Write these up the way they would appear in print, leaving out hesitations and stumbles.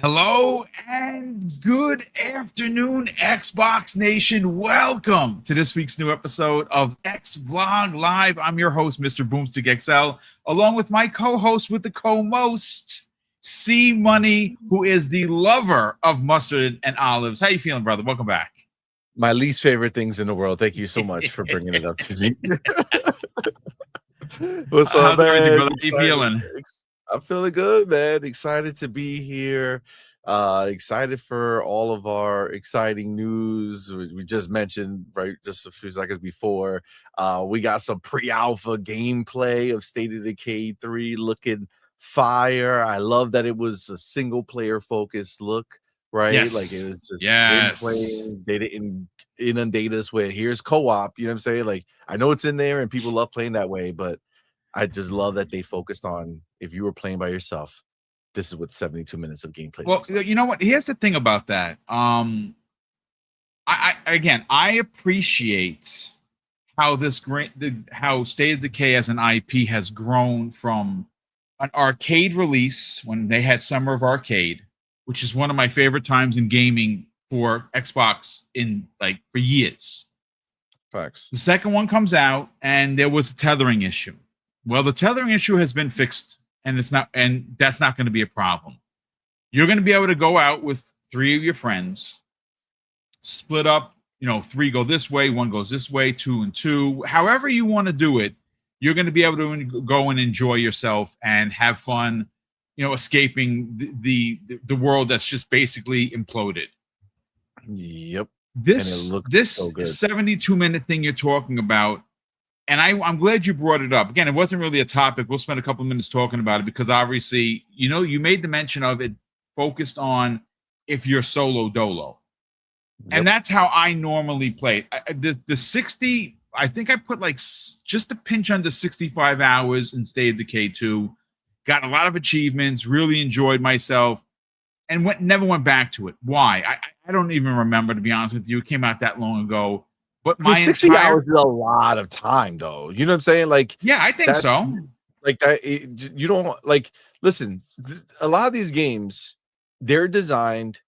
Hello and good afternoon, Xbox Nation. Welcome to this week's new episode of X Vlog Live. I'm your host, Mr. BoomStick XL, along with my co-host with the co-most, C Money, who is the lover of mustard and olives. How you feeling, brother? Welcome back. My least favorite things in the world. Thank you so much for bringing it up to me. What's up, How's everything, man? brother? How you feeling? I'm feeling good, man. Excited to be here. Excited for all of our exciting news. We just mentioned, right, just a few seconds before. We got some pre-alpha gameplay of State of Decay 3 looking fire. I love that it was a single player focused look, right? Yes. Like it was just Yes. gameplay. They didn't inundate us with here's co-op. You know what I'm saying? Like I know it's in there and people love playing that way, but I just love that they focused on if you were playing by yourself, this is what 72 minutes of gameplay Well, looks like. you know what? Here's the thing about that. I appreciate how how State of Decay as an IP has grown from an arcade release when they had Summer of Arcade, which is one of my favorite times in gaming for Xbox for years. Facts. The second one comes out and there was a tethering issue. Well, the tethering issue has been fixed and that's not going to be a problem. You're going to be able to go out with three of your friends, split up, three go this way, one goes this way, two and two. However you want to do it, you're going to be able to go and enjoy yourself and have fun, escaping the world that's just basically imploded. Yep. This 72-minute thing you're talking about, and I'm glad you brought it up. Again, it wasn't really a topic. We'll spend a couple of minutes talking about it because obviously, you made the mention of it focused on if you're solo dolo. Yep. And that's how I normally play. The 60, I think I put just a pinch under 65 hours in State of Decay 2. Got a lot of achievements, really enjoyed myself, and never went back to it. Why? I don't even remember, to be honest with you. It came out that long ago. But my 60 hours is a lot of time, though. You know what I'm saying? Like, yeah, I think so. Like that, you don't like. Listen, a lot of these games, they're designed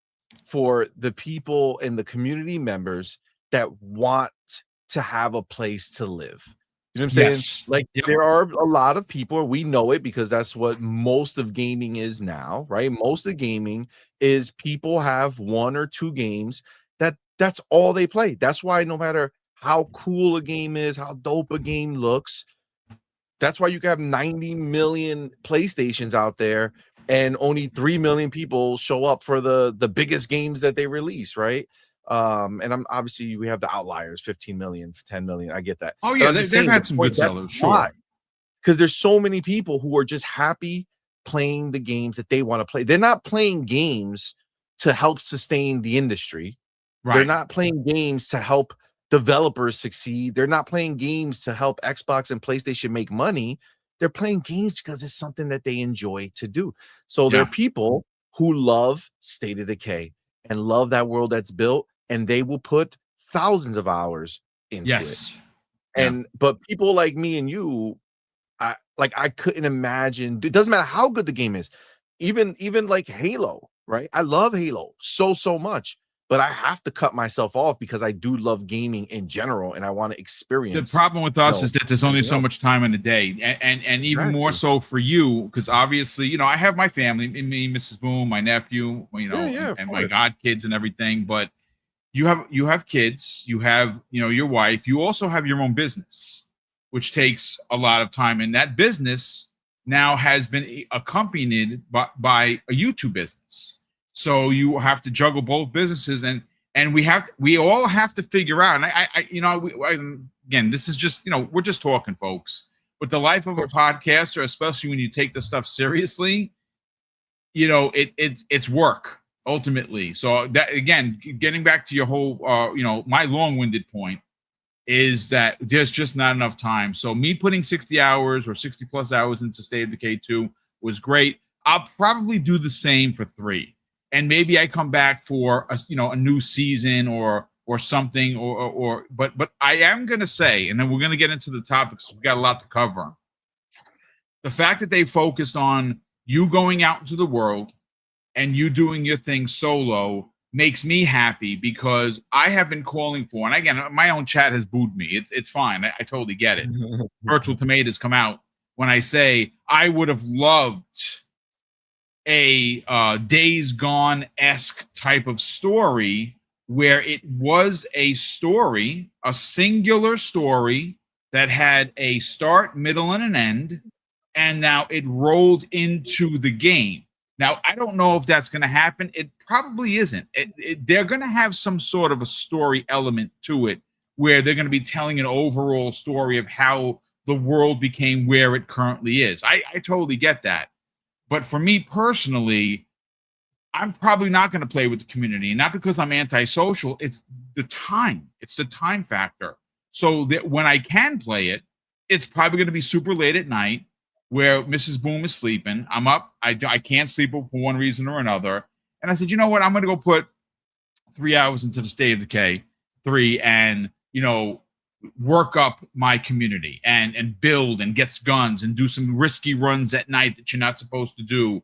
for the people and the community members that want to have a place to live. You know what I'm saying? Yes. Like there are a lot of people, we know it because that's what most of gaming is now, right? Most of gaming is people have one or two games that's all they play. That's why no matter how cool a game is, how dope a game looks, that's why you can have 90 million PlayStations out there and only 3 million people show up for the biggest games that they release, right? And I'm obviously we have the outliers, 15 million, 10 million. I get that. Oh yeah, they've had some good sellers, sure. Because there's so many people who are just happy playing the games that they want to play. They're not playing games to help sustain the industry. Right. They're not playing games to help developers succeed. They're not playing games to help Xbox and PlayStation make money. They're playing games because it's something that they enjoy to do. So there are people who love State of Decay and love that world that's built, and they will put thousands of hours into it. And but people like me and you, I couldn't imagine. It doesn't matter how good the game is, even like Halo, right? I love Halo so much. But I have to cut myself off because I do love gaming in general, and I want to experience. The problem with us is that there's only so much time in a day, and even more so for you, because obviously, I have my family, me, Mrs. Boom, my nephew, and my godkids and everything. But you have kids, you have your wife, you also have your own business, which takes a lot of time, and that business now has been accompanied by a YouTube business. So you have to juggle both businesses, and we all have to figure out. And again, this is just we're just talking, folks. But the life of a podcaster, especially when you take this stuff seriously, it's work ultimately. So that again, getting back to your whole, my long-winded point is that there's just not enough time. So me putting 60 hours or 60 plus hours into State of Decay 2 was great. I'll probably do the same for 3. And maybe I come back for a new season or something but I am going to say, and then we're going to get into the topics. We've got a lot to cover. The fact that they focused on you going out into the world, and you doing your thing solo makes me happy, because I have been calling for, and again, my own chat has booed me. It's fine. I totally get it. Virtual tomatoes come out when I say I would have loved a Days Gone-esque type of story, where it was a story, a singular story that had a start, middle, and an end, and now it rolled into the game. Now, I don't know if that's going to happen. It probably isn't. They're going to have some sort of a story element to it, where they're going to be telling an overall story of how the world became where it currently is. I totally get that. But for me personally, I'm probably not going to play with the community. Not because I'm antisocial. It's the time. It's the time factor. So that when I can play it, it's probably going to be super late at night, where Mrs. Boom is sleeping. I'm up. I can't sleep for one reason or another. And I said, you know what? I'm going to go put 3 hours into the State of Decay 3 and, work up my community and build and get guns and do some risky runs at night that you're not supposed to do.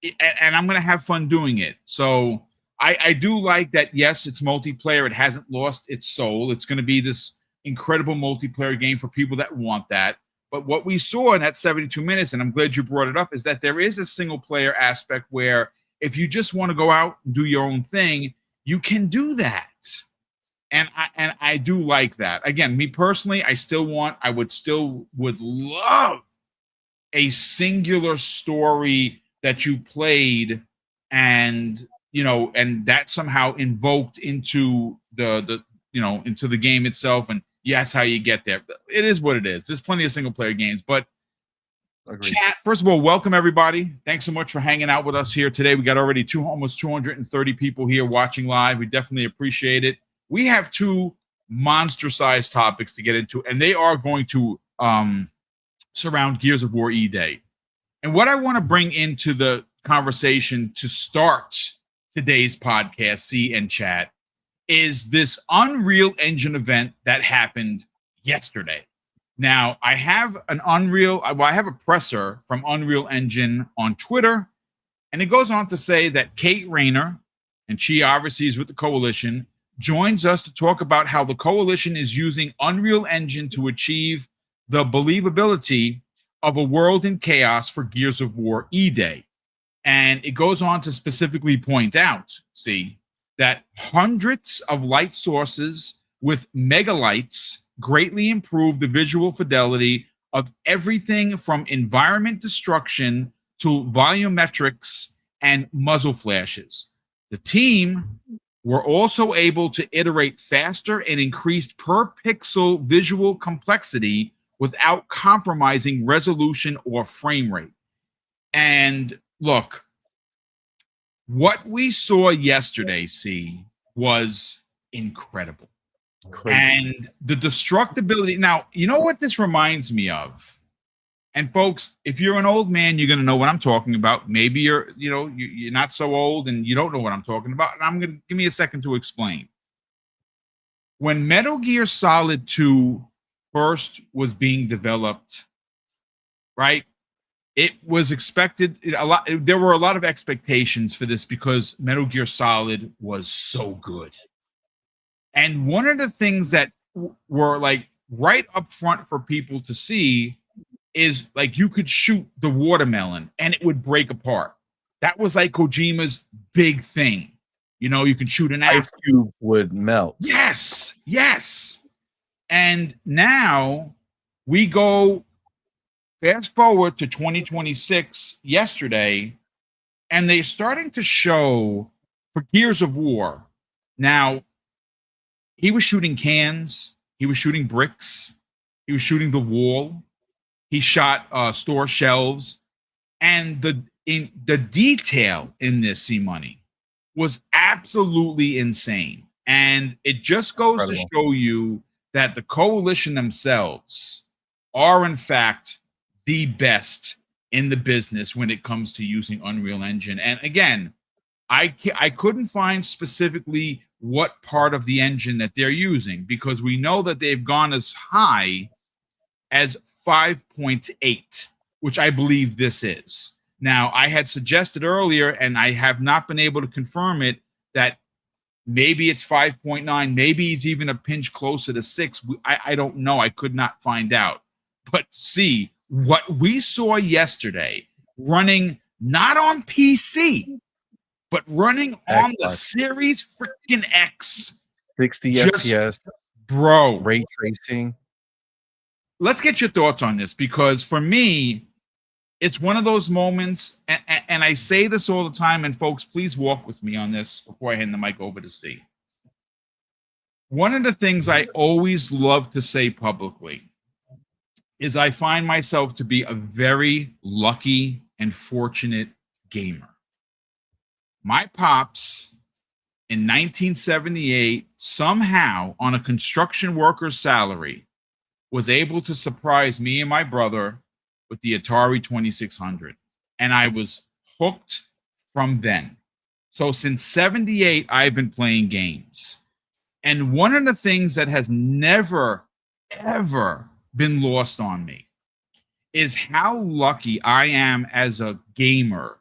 And I'm going to have fun doing it. So I do like that. Yes, it's multiplayer. It hasn't lost its soul. It's going to be this incredible multiplayer game for people that want that. But what we saw in that 72 minutes, and I'm glad you brought it up, is that there is a single player aspect where if you just want to go out and do your own thing, you can do that. And I do like that. Again, me personally, I would love a singular story that you played, and and that somehow invoked into into the game itself. And that's how you get there. It is what it is. There's plenty of single player games, but agreed. Chat, first of all, welcome everybody. Thanks so much for hanging out with us here today. We got already almost 230 people here watching live. We definitely appreciate it. We have 2 monster-sized topics to get into, and they are going to surround Gears of War E-Day. And what I want to bring into the conversation to start today's podcast, see and chat, is this Unreal Engine event that happened yesterday. Now, I have I have a presser from Unreal Engine on Twitter, and it goes on to say that Kate Rayner, and she obviously is with the Coalition, joins us to talk about how the Coalition is using Unreal Engine to achieve the believability of a world in chaos for Gears of War E-Day. And it goes on to specifically point out, that hundreds of light sources with megalights greatly improve the visual fidelity of everything from environment destruction to volumetrics and muzzle flashes. The team were also able to iterate faster and increased per pixel visual complexity without compromising resolution or frame rate. And look, what we saw yesterday, was incredible. Crazy. And the destructibility. Now, you know what this reminds me of? And folks, if you're an old man, you're going to know what I'm talking about. Maybe you're not so old and you don't know what I'm talking about. And give me a second to explain. When Metal Gear Solid 2 first was being developed, right? It was expected there were a lot of expectations for this because Metal Gear Solid was so good. And one of the things that were like right up front for people to see is like you could shoot the watermelon and it would break apart. That was like Kojima's big thing. You can shoot an ice cube would melt. Yes. And now we go fast forward to 2026 yesterday, and they're starting to show for Gears of War. Now, he was shooting cans. He was shooting bricks. He was shooting the wall. He shot store shelves. And the detail in this, C-Money, was absolutely insane. And it just goes to show you that the Coalition themselves are, in fact, the best in the business when it comes to using Unreal Engine. And again, I couldn't find specifically what part of the engine that they're using, because we know that they've gone as high as 5.8, which I believe this is. Now, I had suggested earlier, and I have not been able to confirm it, that maybe it's 5.9, maybe it's even a pinch closer to 6. I don't know. I could not find out. But see, what we saw yesterday running not on PC, but running on the Series freaking X. 60 FPS. Bro. Ray tracing. Let's get your thoughts on this, because for me, it's one of those moments, and I say this all the time, and folks, please walk with me on this before I hand the mic over to C. One of the things I always love to say publicly is I find myself to be a very lucky and fortunate gamer. My pops in 1978, somehow on a construction worker's salary, was able to surprise me and my brother with the Atari 2600. And I was hooked from then. So since 78, I've been playing games. And one of the things that has never, ever been lost on me is how lucky I am as a gamer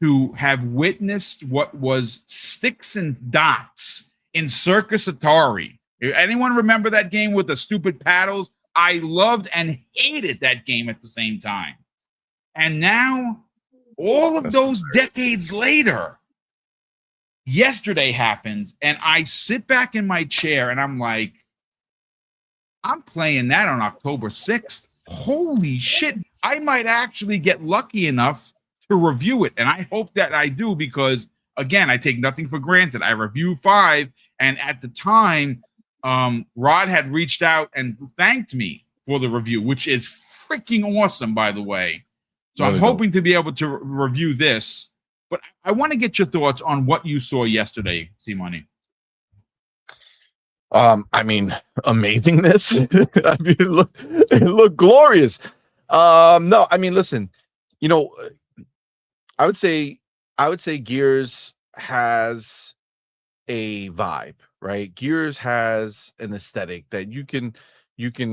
to have witnessed what was sticks and dots in Circus Atari. Anyone remember that game with the stupid paddles? I loved and hated that game at the same time. And now, all of those decades later, yesterday happens, and I sit back in my chair and I'm like, I'm playing that on October 6th. Holy shit. I might actually get lucky enough to review it. And I hope that I do, because, again, I take nothing for granted. I review 5, and at the time, Rod had reached out and thanked me for the review, which is freaking awesome, by the way. So I'm hoping to be able to review this, but I want to get your thoughts on what you saw yesterday, C-Money. I mean, amazingness. I mean, it looked glorious. No, I mean, listen, you know, I would say Gears has a vibe, right? Gears has an aesthetic that you can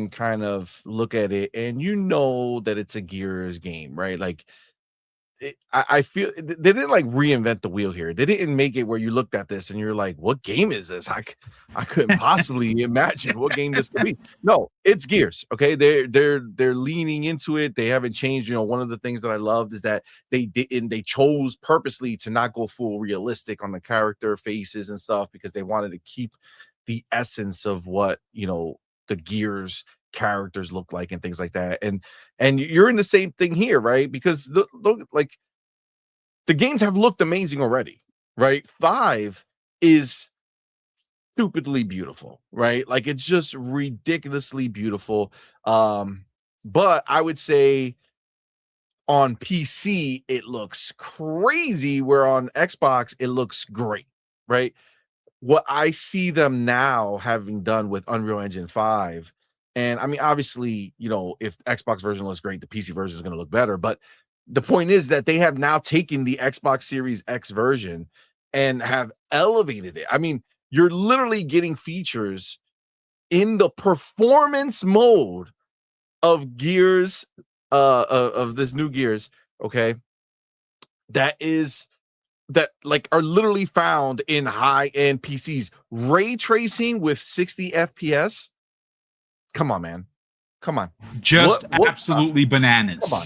kind of look at it and you know that it's a Gears game, right? Like I feel they didn't like reinvent the wheel here. They didn't make it where you looked at this and you're like, what game is this? I couldn't possibly imagine what game this could be. No, it's Gears. Okay, they're leaning into it. They haven't changed. You know, one of the things that I loved is that they chose purposely to not go full realistic on the character faces and stuff, because they wanted to keep the essence of what, you know, the Gears characters look like and things like that. And you're in the same thing here, right? Because look, like, the games have looked amazing already, right? 5 is stupidly beautiful, right? Like, it's just ridiculously beautiful. But I would say on PC it looks crazy, where on Xbox it looks great, right? What I see them now having done with Unreal Engine 5, and I mean, obviously, you know, if Xbox version looks great, the PC version is going to look better. But the point is that they have now taken the Xbox Series X version and have elevated it. I mean, you're literally getting features in the performance mode of Gears, of this new Gears, okay, that like are literally found in high-end PCs. Ray tracing with 60 FPS. Come on, man. Come on. Just absolutely bananas. Come on.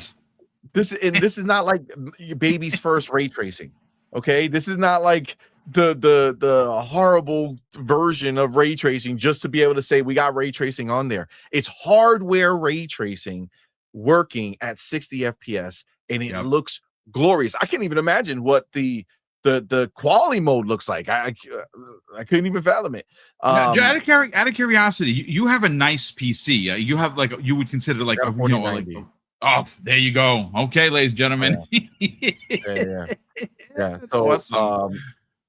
This is not like your baby's first ray tracing. Okay? This is not like the horrible version of ray tracing just to be able to say we got ray tracing on there. It's hardware ray tracing working at 60 FPS, and it looks glorious. I can't even imagine what the quality mode looks like. I couldn't even fathom it. Now, out of curiosity, you have a nice PC. You have, like, you would consider like a, you know, like, oh, there you go. Okay, ladies and gentlemen. Yeah. So awesome.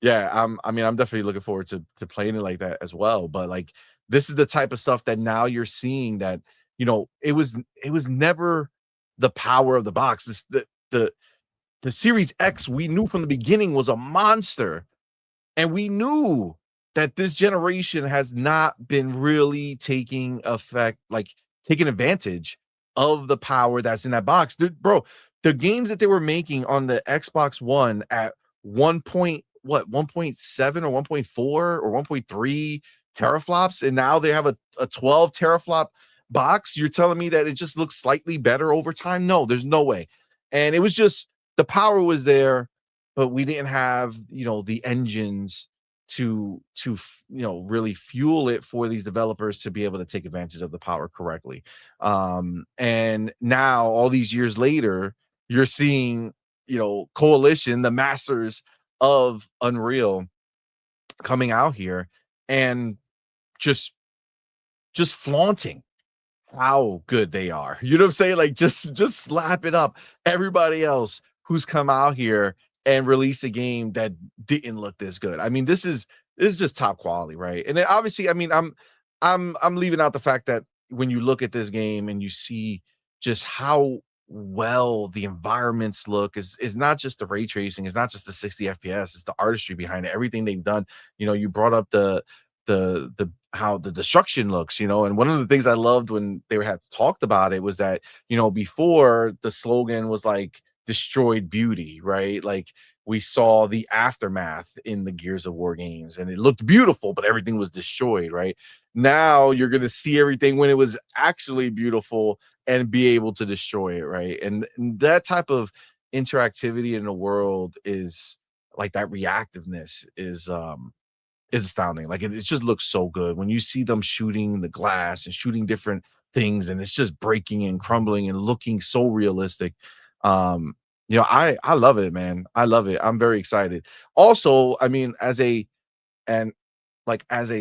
I mean, I'm definitely looking forward to playing it like that as well. But like, this is the type of stuff that now you're seeing that, you know, it was never the power of the box. The Series X, we knew from the beginning, was a monster. And we knew that this generation has not been really taking advantage of the power that's in that box. Dude, bro, the games that they were making on the Xbox One at 1.7 or 1.4 or 1.3 teraflops, and now they have a 12 teraflop box. You're telling me that it just looks slightly better over time? No, there's no way. And it was just, the power was there, but we didn't have, the engines to really fuel it for these developers to be able to take advantage of the power correctly. And now all these years later, you're seeing, Coalition, the masters of Unreal, coming out here and just flaunting how good they are. You know what I'm saying? Like, just slap it up. Everybody else who's come out here and released a game that didn't look this good. I mean, this is just top quality, right? And then obviously, I mean, I'm leaving out the fact that when you look at this game and you see just how well the environments look, is not just the ray tracing, it's not just the 60 FPS, it's the artistry behind it, everything they've done. You brought up the how the destruction looks, and one of the things I loved when they had talked about it was that, before, the slogan was like destroyed beauty, right? Like, we saw the aftermath in the Gears of War games and it looked beautiful, but everything was destroyed, right? Now you're going to see everything when it was actually beautiful and be able to destroy it, right? And that type of interactivity in the world, is like, that reactiveness is astounding. Like, it just looks so good when you see them shooting the glass and shooting different things, and it's just breaking and crumbling and looking so realistic. I love it, man. I love it. I'm very excited. Also, I mean, as a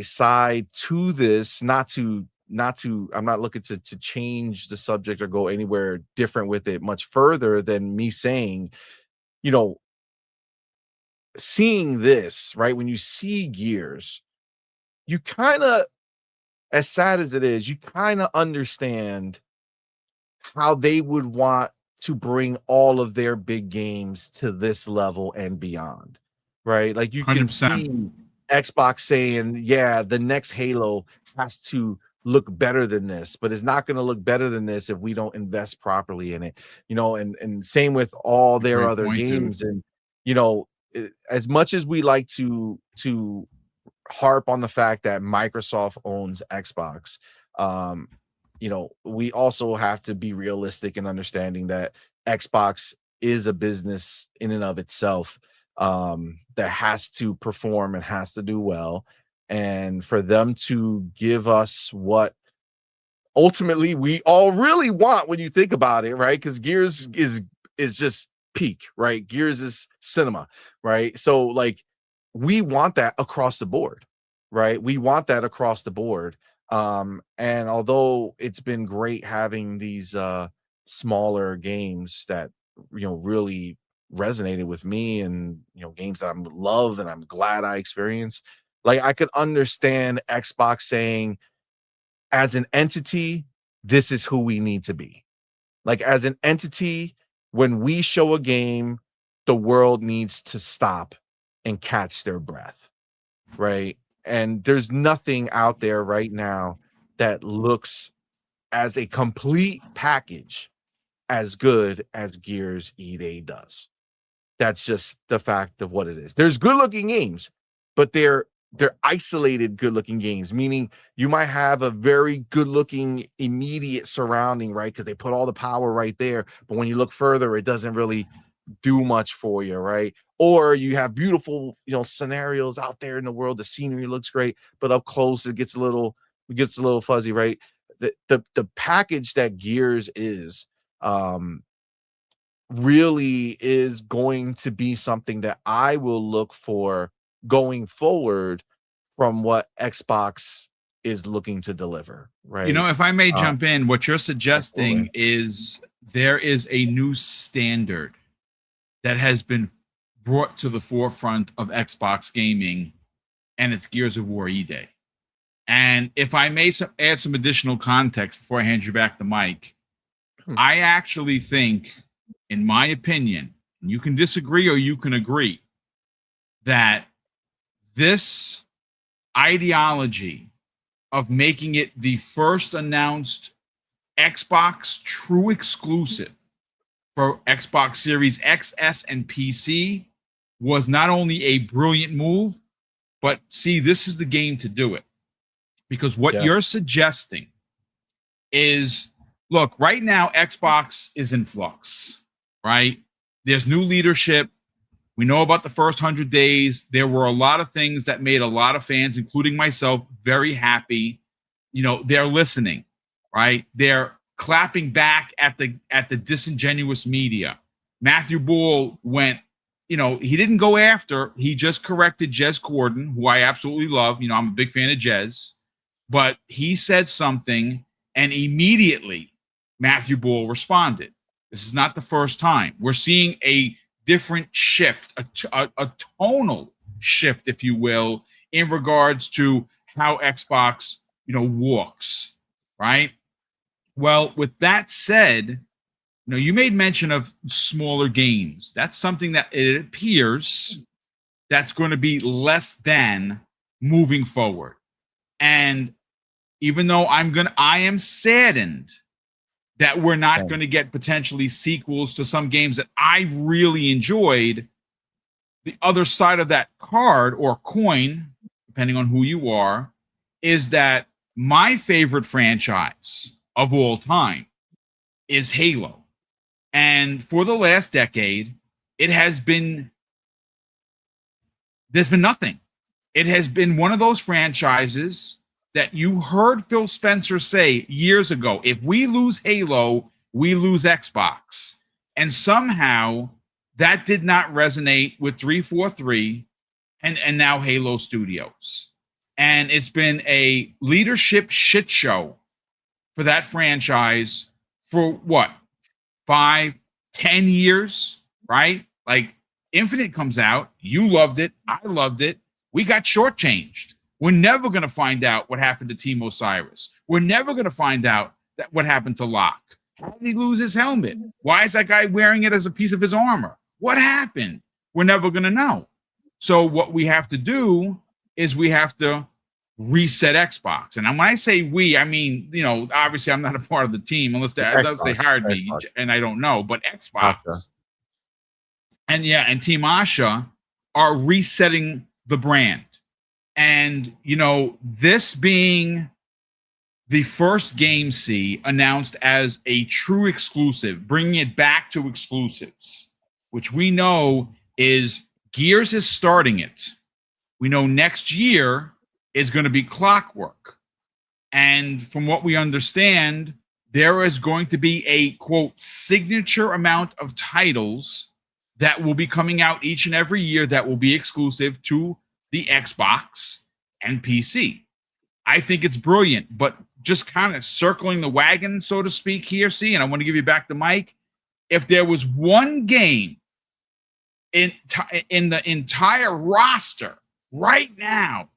side to this, not to I'm not looking to change the subject or go anywhere different with it much further than me saying, seeing this, right? When you see Gears, you kind of, as sad as it is, you kind of understand how they would want to bring all of their big games to this level and beyond, right? Like, you can 100%. see Xbox saying, yeah, the next Halo has to look better than this, but it's not going to look better than this if we don't invest properly in it, and same with all their other games. Dude. And as much as we like to harp on the fact that Microsoft owns Xbox, we also have to be realistic in understanding that Xbox is a business in and of itself, that has to perform and has to do well. And for them to give us what ultimately we all really want when you think about it, right? Because Gears is just peak, right? Gears is cinema, right? So, like, we want that across the board, right? We want that across the board. And although it's been great having these smaller games that really resonated with me, and games that I love and I'm glad I experienced, like, I could understand Xbox saying, as an entity, this is who we need to be. Like, as an entity, when we show a game, the world needs to stop and catch their breath, right? And there's nothing out there right now that looks as a complete package as good as Gears EA does. That's just the fact of what it is. There's good looking games, but they're isolated good looking games, meaning you might have a very good looking immediate surrounding, right? Because they put all the power right there. But when you look further, it doesn't really do much for you, right? Or you have beautiful, scenarios out there in the world. The scenery looks great, but up close it gets a little fuzzy, right? The package that Gears is, really is going to be something that I will look for going forward from what Xbox is looking to deliver, right? If I may jump in, what you're suggesting absolutely. is there is a new standard that has been brought to the forefront of Xbox gaming, and it's Gears of War E-Day. And if I may add some additional context before I hand you back the mic, I actually think, in my opinion, and you can disagree or you can agree, that this ideology of making it the first announced Xbox true exclusive for Xbox Series XS and PC was not only a brilliant move, but see, this is the game to do it. Because what you're suggesting is, look, right now, Xbox is in flux, right? There's new leadership. We know about the first 100 days. There were a lot of things that made a lot of fans, including myself, very happy. You know, they're listening, right? They're clapping back at the disingenuous media. Matthew Bull went, you know, he didn't go after. He just corrected Jez Corden, who I absolutely love. You know, I'm a big fan of Jez. But he said something, and immediately Matthew Bull responded. This is not the first time. We're seeing a different shift, a tonal shift, if you will, in regards to how Xbox, you know, walks, right? Well, with that said, you know, you made mention of smaller games. That's something that it appears that's going to be less than moving forward. And even though I am saddened that we're not going to get potentially sequels to some games that I really enjoyed, the other side of that card or coin, depending on who you are, is that my favorite franchise of all time is Halo. And for the last decade, there's been nothing. It has been one of those franchises that you heard Phil Spencer say years ago, if we lose Halo, we lose Xbox. And somehow that did not resonate with 343 and now Halo Studios. And it's been a leadership shit show for that franchise for what? 5, 10 years, right? Like Infinite comes out, you loved it, I loved it, we got shortchanged. We're never going to find out what happened to Team Osiris. We're never going to find out what happened to Locke. How did he lose his helmet? Why is that guy wearing it as a piece of his armor? What happened? We're never going to know. So what we have to do is we have to reset Xbox. And when I say we, I mean, you know, obviously I'm not a part of the team unless they hired me, and I don't know, but Xbox and Team Asha are resetting the brand. And, you know, this being the first Game C announced as a true exclusive, bringing it back to exclusives, which we know is Gears is starting it. We know next year is going to be Clockwork. And from what we understand, there is going to be a, quote, signature amount of titles that will be coming out each and every year that will be exclusive to the Xbox and PC. I think it's brilliant, but just kind of circling the wagon, so to speak, here, see, and I want to give you back the mic. If there was one game in the entire roster right now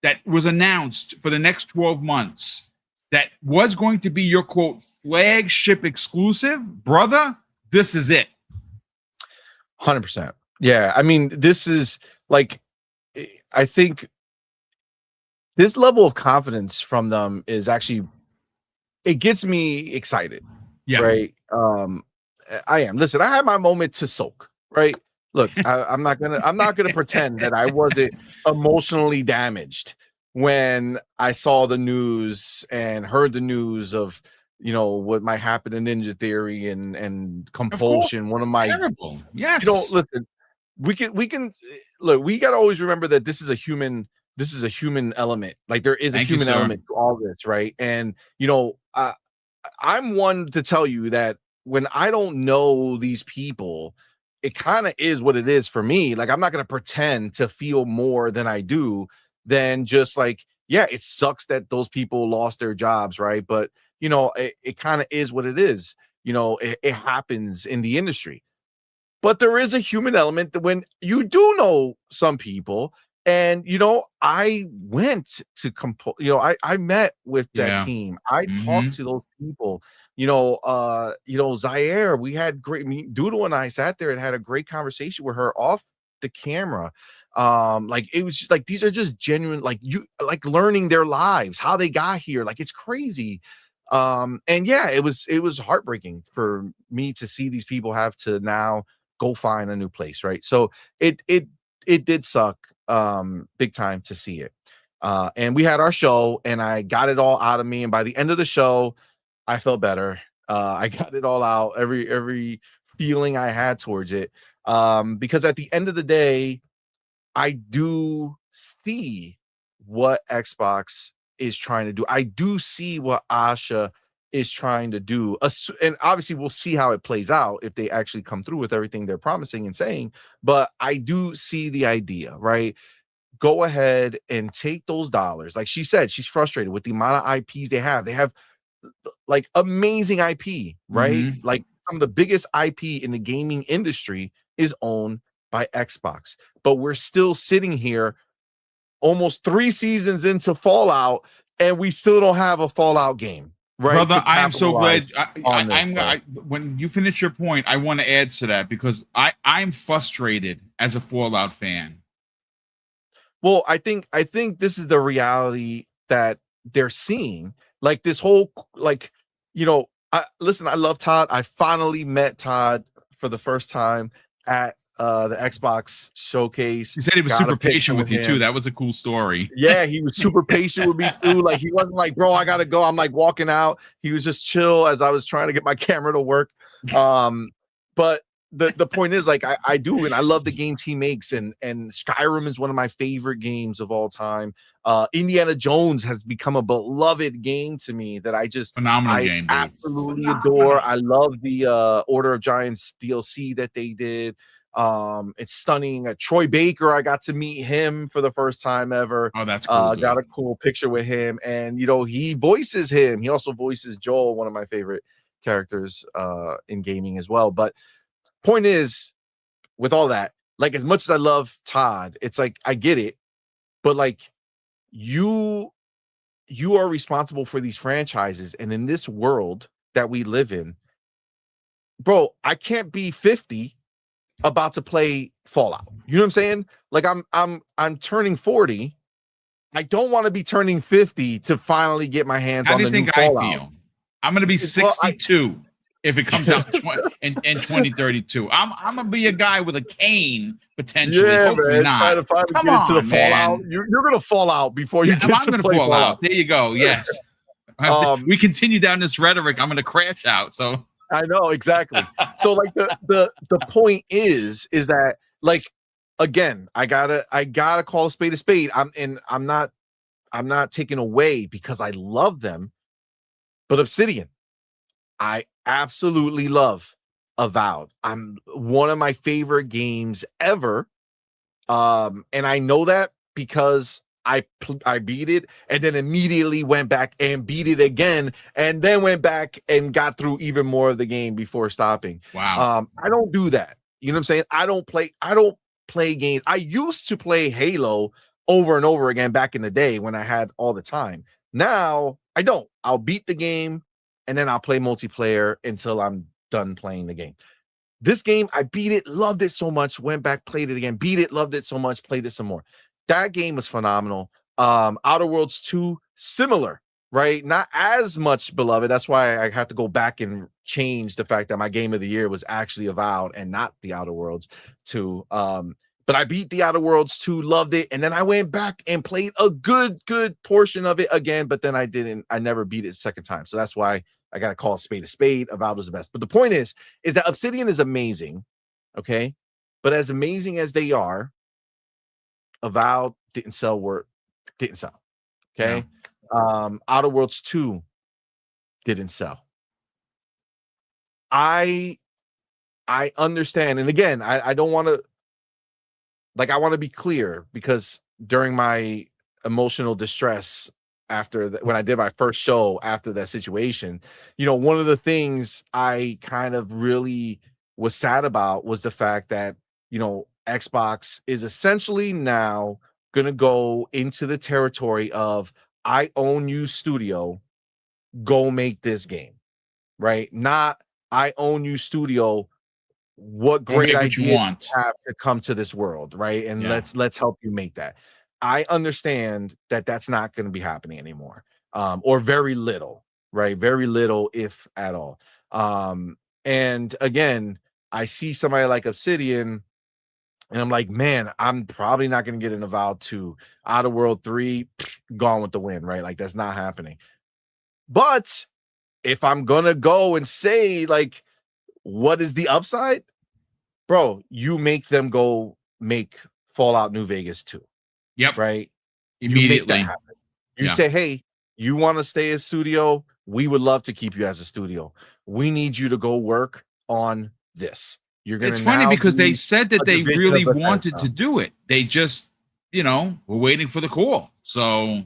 that was announced for the next 12 months that was going to be your, quote, flagship exclusive, brother, this is it. 100%. Yeah, I mean, this is like, I think this level of confidence from them is actually, it gets me excited. Yeah. Right. I am. Listen, I had my moment to soak. Right. Look, I'm not gonna pretend that I wasn't emotionally damaged when I saw the news and heard the news of, you know, what might happen in Ninja Theory and Compulsion. One of my terrible. Yes. You know, listen, we can look, we got to always remember that this is a human element. Like there is a human element to all this, right? And you know, I'm one to tell you that when I don't know these people, it kind of is what it is for me. Like I'm not going to pretend to feel more than I do, than just like, yeah, it sucks that those people lost their jobs, right? But you know, it kind of is what it is. You know, it happens in the industry. But there is a human element that when you do know some people, and you know, I went to I met with that team. I talked to those people. You know, Zaire, we had Doodle and I sat there and had a great conversation with her off the camera. Like it was just, like these are just genuine, like learning their lives, how they got here. Like it's crazy And yeah, it was heartbreaking for me to see these people have to now go find a new place, right? So it did suck big time to see it. And we had our show, and I got it all out of me, and by the end of the show, I felt better. I got it all out, every feeling I had towards it. Because at the end of the day, I do see what Xbox is trying to do. I do see what Asha is trying to do. And obviously we'll see how it plays out if they actually come through with everything they're promising and saying, but I do see the idea, right? Go ahead and take those dollars. Like she said, she's frustrated with the amount of IPs they have. They have like amazing IP, right? Mm-hmm. Like some of the biggest IP in the gaming industry is owned by Xbox. But we're still sitting here almost 3 seasons into Fallout, and we still don't have a Fallout game, right? Brother, I am so glad. When you finish your point, I want to add to that because I'm frustrated as a Fallout fan. Well, I think this is the reality that they're seeing. Like this whole, like, you know, listen, I love Todd. I finally met Todd for the first time at the Xbox showcase. He said he was super patient with you too. That was a cool story. Yeah, he was super patient with me too. Like he wasn't like, bro, I gotta go. I'm like walking out. He was just chill as I was trying to get my camera to work. But the point is, like, I do, and I love the games he makes, and Skyrim is one of my favorite games of all time. Indiana Jones has become a beloved game to me that I just phenomenal game, dude. Absolutely adore. I love the Order of Giants DLC that they did. It's stunning. Troy Baker, I got to meet him for the first time ever. Oh, that's cool. Got a cool picture with him, and you know, he voices him. He also voices Joel, one of my favorite characters in gaming as well. But point is, with all that, like, as much as I love Todd, it's like I get it, but like you are responsible for these franchises, and in this world that we live in, bro, I can't be 50 about to play Fallout. You know what I'm saying? Like I'm turning 40. I don't want to be turning 50 to finally get my hands on the new Fallout. How do you think I feel? I'm going to be 62 if it comes out in 2032. I'm going to be a guy with a cane potentially. Yeah, hopefully man. not. Come on, to the Fallout. You're going to fall out before you get to play Fallout. There you go. Yes. We continue down this rhetoric, I'm going to crash out. So I know exactly. So like the point is that, like, again, I gotta call a spade. I'm not taking away because I love them, but Obsidian, I absolutely love Avowed. I'm one of my favorite games ever. And I know that because I beat it and then immediately went back and beat it again and then went back and got through even more of the game before stopping. Wow. I don't do that. You know what I'm saying? I don't play games. I used to play Halo over and over again back in the day when I had all the time. Now I don't. I'll beat the game and then I'll play multiplayer until I'm done playing the game. This game, I beat it, loved it so much, went back, played it again, beat it, loved it so much, played it some more. That game was phenomenal. Outer Worlds 2, similar, right? Not as much beloved. That's why I have to go back and change the fact that my game of the year was actually Avowed and not the Outer Worlds 2. But I beat the Outer Worlds 2, loved it, and then I went back and played a good portion of it again, but then I never beat it a second time. So that's why I got to call a spade. Avowed was the best. But the point is that Obsidian is amazing, okay? But as amazing as they are, Avowed didn't sell, okay? Yeah. Outer Worlds 2 didn't sell. I understand, and again, I don't want to, like, I want to be clear, because during my emotional distress after when I did my first show after that situation, you know, one of the things I kind of really was sad about was the fact that, you know, Xbox is essentially now going to go into the territory of, I own you, studio, go make this game, right? Not, I own you, studio, what great idea you have to come to this world, right? And let's help you make that. I understand that that's not going to be happening anymore, or very little, right? Very little, if at all. And again, I see somebody like Obsidian, and I'm like, man, I'm probably not going to get an Avowed 2. Outer World 3, gone with the wind, right? Like, that's not happening. But if I'm going to go and say, like, what is the upside? Bro, you make them go make Fallout New Vegas 2. Yep. Right? Immediately. You make that happen. You say, hey, you want to stay as studio? We would love to keep you as a studio. We need you to go work on this. You're gonna. It's funny because they said that they really wanted to do it. They just, were waiting for the call. So,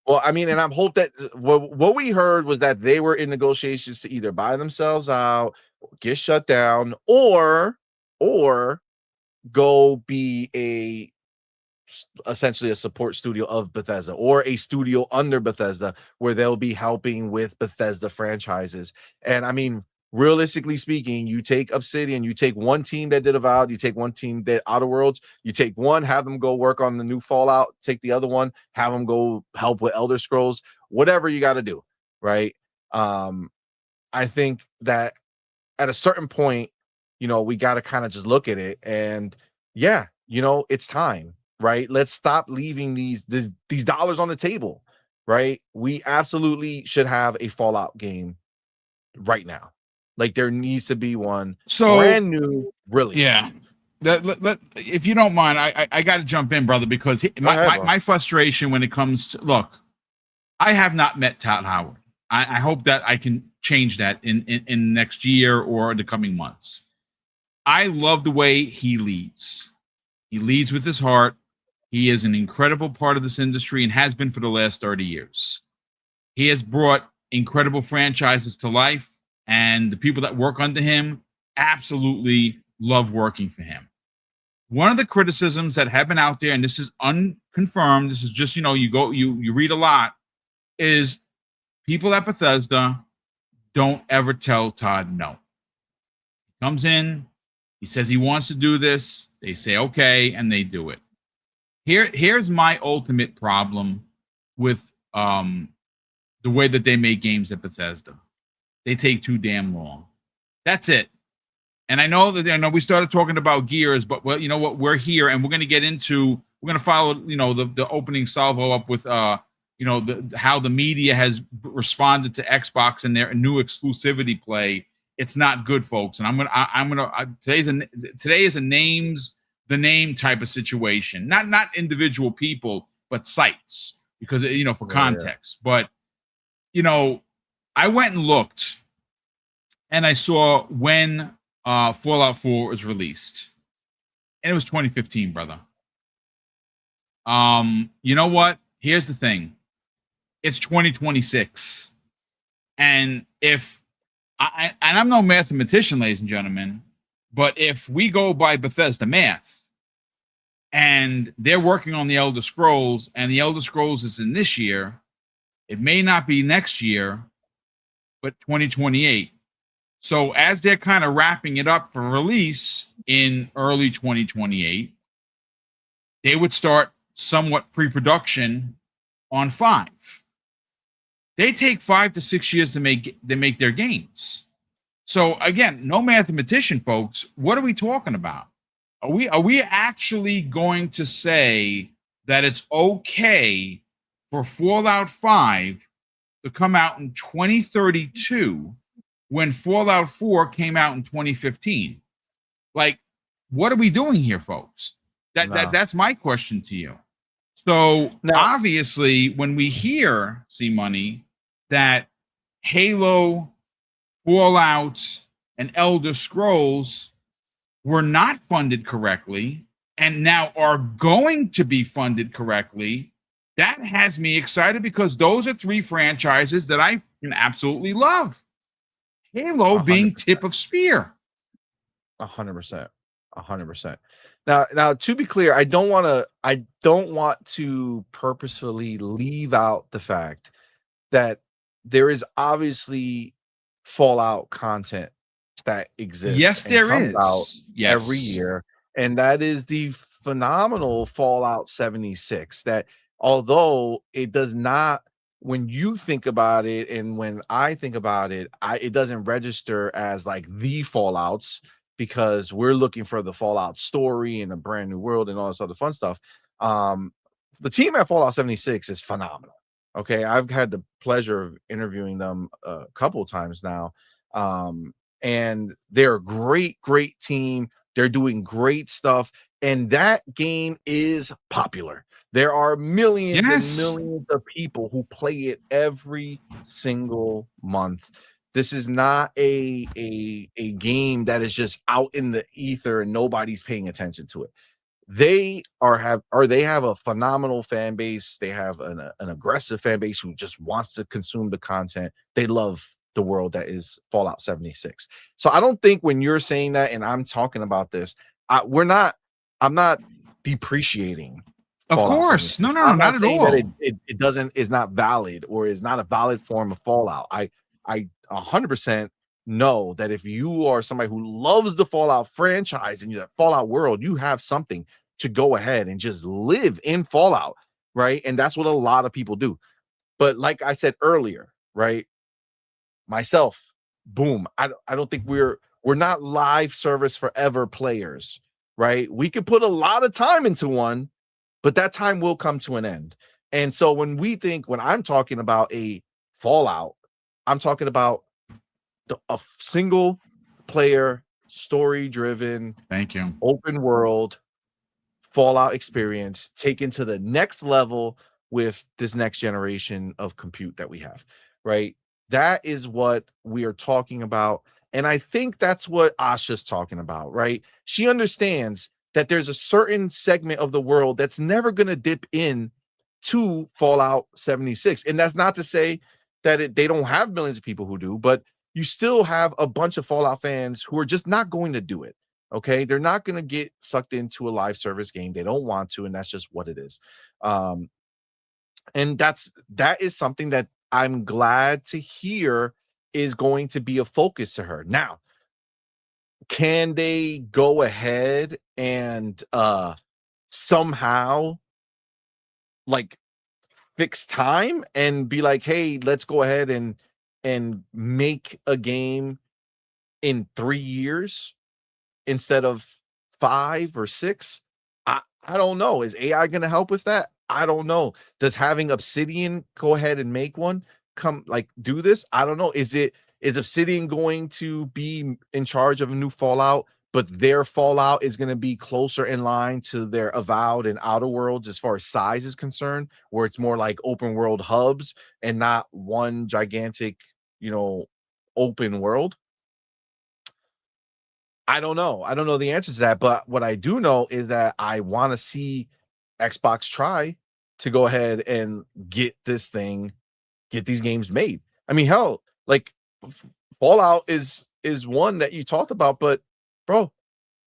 well, I mean, and I'm hope that what we heard was that they were in negotiations to either buy themselves out, get shut down, or go be essentially a support studio of Bethesda, or a studio under Bethesda where they'll be helping with Bethesda franchises. And I mean, realistically speaking, you take Obsidian, you take one team that did Avowed, you take one team that Outer Worlds, you take one, have them go work on the new Fallout, take the other one, have them go help with Elder Scrolls, whatever you got to do, right? I think that at a certain point, we got to kind of just look at it and it's time. Right? Let's stop leaving these dollars on the table, right? We absolutely should have a Fallout game right now. Like, there needs to be one brand new release. Yeah. If you don't mind, I got to jump in, brother, because my frustration when it comes to, look, I have not met Todd Howard. I hope that I can change that in next year or the coming months. I love the way he leads. He leads with his heart. He is an incredible part of this industry and has been for the last 30 years. He has brought incredible franchises to life, and the people that work under him absolutely love working for him. One of the criticisms that have been out there, and this is unconfirmed, this is just, you read a lot, is people at Bethesda don't ever tell Todd no. He comes in, he says he wants to do this, they say okay, and they do it. Here's my ultimate problem with the way that they make games at Bethesda. They take too damn long. That's it. And I know we started talking about Gears, but you know what? We're here, and we're going to follow the opening salvo up with how the media has responded to Xbox and their new exclusivity play. It's not good, folks. And today is a names the name type of situation, not individual people, but sites, because for context. But I went and looked, and I saw when Fallout 4 was released, and it was 2015, brother. You know what? Here's the thing: it's 2026, and I'm no mathematician, ladies and gentlemen, but if we go by Bethesda math, and they're working on the Elder Scrolls, and the Elder Scrolls is in this year, it may not be next year, but 2028. So as they're kind of wrapping it up for release in early 2028, they would start somewhat pre-production on 5. They take 5 to 6 years to make their games. So again, no mathematician, folks. What are we talking about? Are we actually going to say that it's okay for Fallout 5 to come out in 2032 when Fallout 4 came out in 2015? Like, what are we doing here, folks? That's my question to you. So obviously, when we hear, C-Money, that Halo, Fallout, and Elder Scrolls were not funded correctly and now are going to be funded correctly, that has me excited, because those are 3 franchises that I can absolutely love. Halo 100%. Being tip of spear. 100%. 100%. Now, to be clear, I don't want to purposefully leave out the fact that there is obviously Fallout content that exists. Yes, there is. Out every year, and that is the phenomenal Fallout 76. That, although it does not when you think about it and when I think about it, it doesn't register as like the Fallouts, because we're looking for the Fallout story and a brand new world and all this other fun stuff. The team at Fallout 76 is phenomenal. Okay, I've had the pleasure of interviewing them a couple of times now. And they're a great team. They're doing great stuff, and that game is popular. There are millions and millions of people who play it every single month. This is not a game that is just out in the ether and nobody's paying attention to it. They have a phenomenal fan base. They have an aggressive fan base who just wants to consume the content. They love the world that is Fallout 76. So I don't think when you're saying that and I'm talking about this, I'm not depreciating. Of course. No, not at all. That it is not valid or is not a valid form of Fallout. I 100% know that if you are somebody who loves the Fallout franchise and that Fallout world, you have something to go ahead and just live in Fallout, right? And that's what a lot of people do. But like I said earlier, right? Myself, Boom, I don't think we're not live service forever players, right? We could put a lot of time into one, but that time will come to an end. And so when I'm talking about a Fallout, I'm talking about a single player, story driven, open world Fallout experience taken to the next level with this next generation of compute that we have, right? That is what we are talking about. And I think that's what Asha's talking about, right? She understands that there's a certain segment of the world that's never going to dip in to Fallout 76. And that's not to say that they don't have millions of people who do, but you still have a bunch of Fallout fans who are just not going to do it. Okay. They're not going to get sucked into a live service game. They don't want to, and that's just what it is. And that is something that I'm glad to hear is going to be a focus to her. Now, can they go ahead and somehow like fix time and be like, hey, let's go ahead and make a game in 3 years instead of 5 or 6? I don't know. Is AI going to help with that? I don't know. Does having Obsidian go ahead and make one do this? I don't know. Is Obsidian going to be in charge of a new Fallout, but their Fallout is going to be closer in line to their Avowed and Outer Worlds as far as size is concerned, where it's more like open world hubs and not one gigantic, open world? I don't know. I don't know the answer to that, but what I do know is that I want to see Xbox try to go ahead and get these games made. I mean, hell, like Fallout is one that you talked about, but bro,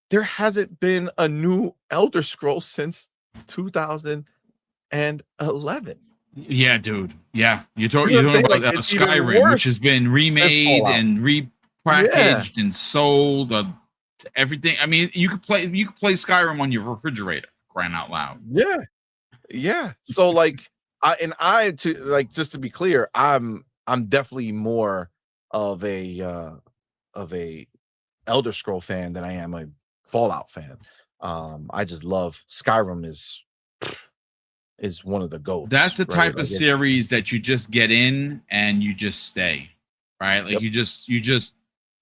there hasn't been a new Elder Scrolls since 2011. Yeah, dude. Yeah, you're talking about Skyrim, which has been remade and repackaged and sold. Everything. I mean, you could play Skyrim on your refrigerator, crying out loud. Yeah. So just to be clear, I'm definitely more of a Elder Scroll fan than I am a Fallout fan. I just love Skyrim is one of the goats. That's the type of series that you just get in and you just stay, right? Like you just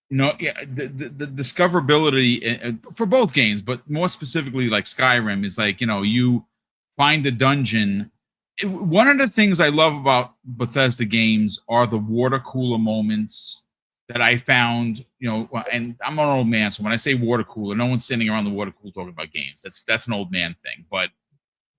the discoverability for both games, but more specifically like Skyrim is like, you find a dungeon. One of the things I love about Bethesda games are the water cooler moments that I found, and I'm an old man, so when I say water cooler, no one's sitting around the water cooler talking about games. That's an old man thing, but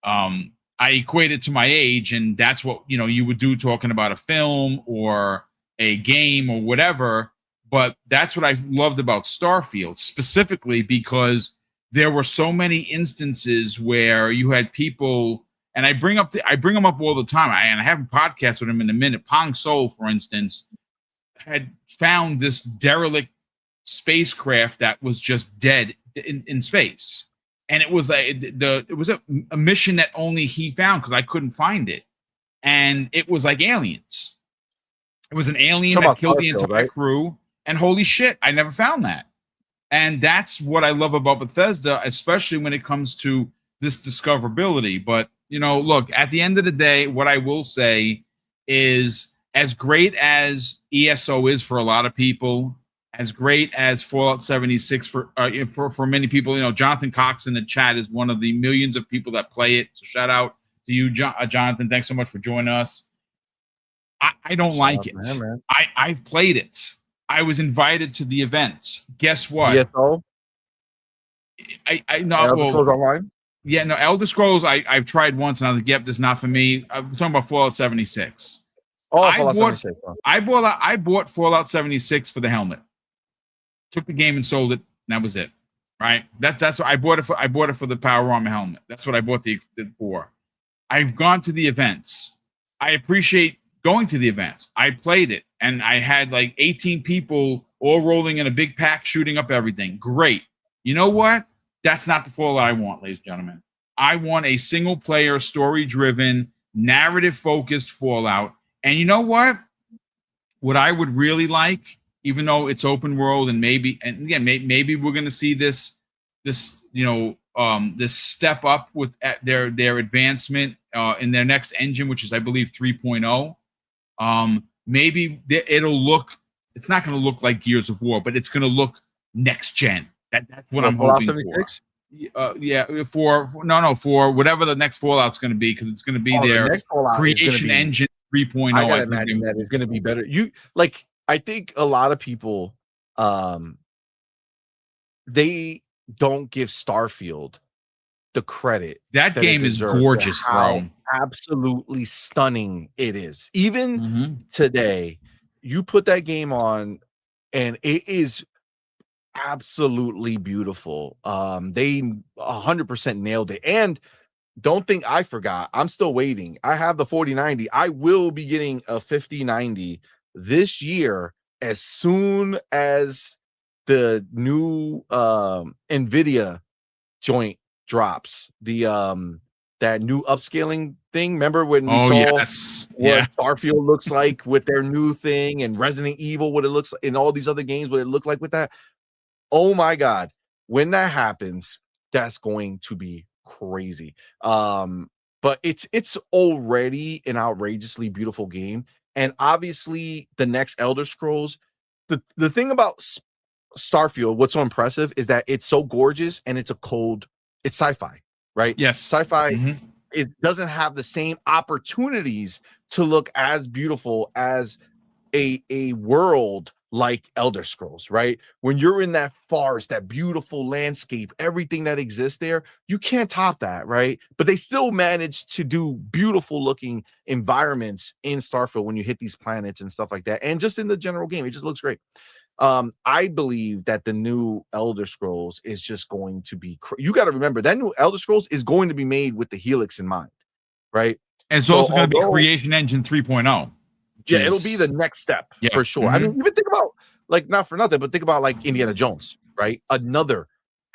I equate it to my age, and that's what, you would do talking about a film or a game or whatever. But that's what I loved about Starfield, specifically because there were so many instances where you had people, and I bring them up all the time. I have a podcast with him in a minute. Pong Soul, for instance, had found this derelict spacecraft that was just dead in space, and it was a mission that only he found because I couldn't find it. and it was like aliens. It was an alien that killed the entire crew, and holy shit, I never found that. And that's what I love about Bethesda, especially when it comes to this discoverability. But, you know, look, at the end of the day, what I will say is, as great as ESO is for a lot of people, as great as Fallout 76 for many people, you know, Jonathan Cox in the chat is one of the millions of people that play it. So shout out to you, Jonathan. Thanks so much for joining us. I don't like it. I've played it. I was invited to the events. Guess what? ESO? I not Elder Scrolls Online? Yeah, no, Elder Scrolls I've tried once and I was like, yep, this is not for me. I'm talking about Fallout 76. Oh, Fallout 76. I bought Fallout 76 for the helmet. Took the game and sold it, and that was it. Right? That's what I bought it for. I bought it for the Power Armor helmet. That's what I bought it for. I've gone to the events. I appreciate going to the events. I played it, and I had like 18 people all rolling in a big pack, shooting up everything. Great. You know what? That's not the Fallout I want, ladies and gentlemen. I want a single-player, story-driven, narrative-focused Fallout. And you know what? What I would really like, even though it's open world, and maybe we're going to see this step up with their advancement in their next engine, which is, I believe, 3.0. Maybe it'll look. It's not going to look like Gears of War, but it's going to look next gen. That's what I'm hoping for. For whatever the next Fallout's going to be, because it's going to be their creation engine 3.0. I gotta imagine that it's going to be better. I think a lot of people, they don't give Starfield the credit. That game is gorgeous, bro. Absolutely stunning it is. Even today, you put that game on, and it is absolutely beautiful. They 100% nailed it. And don't think I forgot. I'm still waiting. I have the 4090. I will be getting a 5090 this year as soon as the new NVIDIA joint drops. The that new upscaling thing. Remember when we saw what Starfield looks like with their new thing, and Resident Evil, what it looks like, and all these other games, what it looked like with that? Oh my God. When that happens, that's going to be crazy. But it's already an outrageously beautiful game. And obviously the next Elder Scrolls, the thing about Starfield, what's so impressive is that it's so gorgeous, and it's sci-fi, right? Yes. Sci-fi, it doesn't have the same opportunities to look as beautiful as a world like Elder Scrolls, right? When you're in that forest, that beautiful landscape, everything that exists there, you can't top that, right? But they still manage to do beautiful looking environments in Starfield when you hit these planets and stuff like that. And just in the general game, it just looks great. I believe that the new Elder Scrolls is just going to be you got to remember that new Elder Scrolls is going to be made with the Helix in mind, right? And it's also going to be Creation Engine 3.0. Yeah, it'll be the next step for sure. I mean, even think about, like, not for nothing, but think about like Indiana Jones, right? Another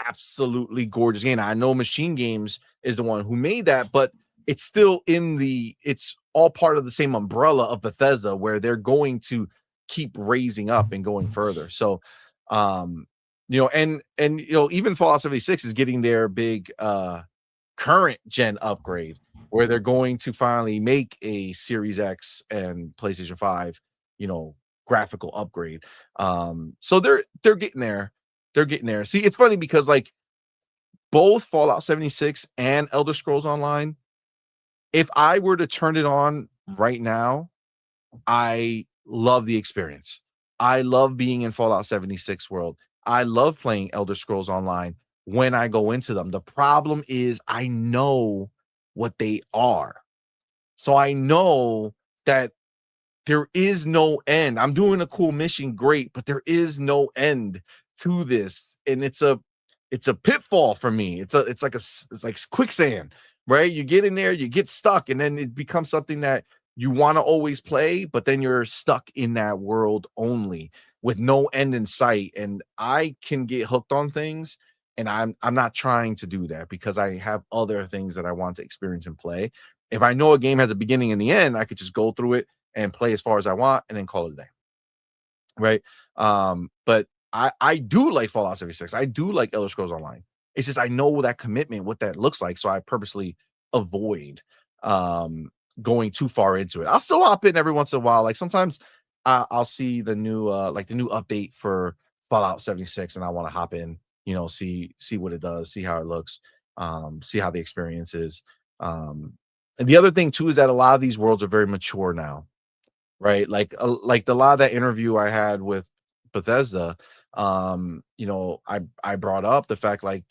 absolutely gorgeous game. I know Machine Games is the one who made that, but it's still it's all part of the same umbrella of Bethesda, where they're going to keep raising up and going further. So, and even Fallout 76 is getting their big current gen upgrade, where they're going to finally make a Series X and PlayStation 5, graphical upgrade. So they're getting there. They're getting there. See, it's funny because like both Fallout 76 and Elder Scrolls Online, if I were to turn it on right now, I love the experience. I love being in Fallout 76 world. I love playing Elder Scrolls Online when I go into them. The problem is I know what they are. So I know that there is no end. I'm doing a cool mission, great, but there is no end to this. And it's a pitfall for me. It's like quicksand, right? You get in there, you get stuck, and then it becomes something that you want to always play, but then you're stuck in that world only with no end in sight. And I can get hooked on things, and I'm not trying to do that because I have other things that I want to experience and play. If I know a game has a beginning and the end, I could just go through it and play as far as I want and then call it a day. Right. But I do like Fallout 76. I do like Elder Scrolls Online. It's just I know that commitment, what that looks like. So I purposely avoid going too far into it. I'll still hop in every once in a while. Like sometimes I'll see the new update for Fallout 76 and I want to hop in, see what it does, see how it looks, see how the experience is. And the other thing too is that a lot of these worlds are very mature now, right? Like the lot of that interview I had with Bethesda, I brought up the fact, like,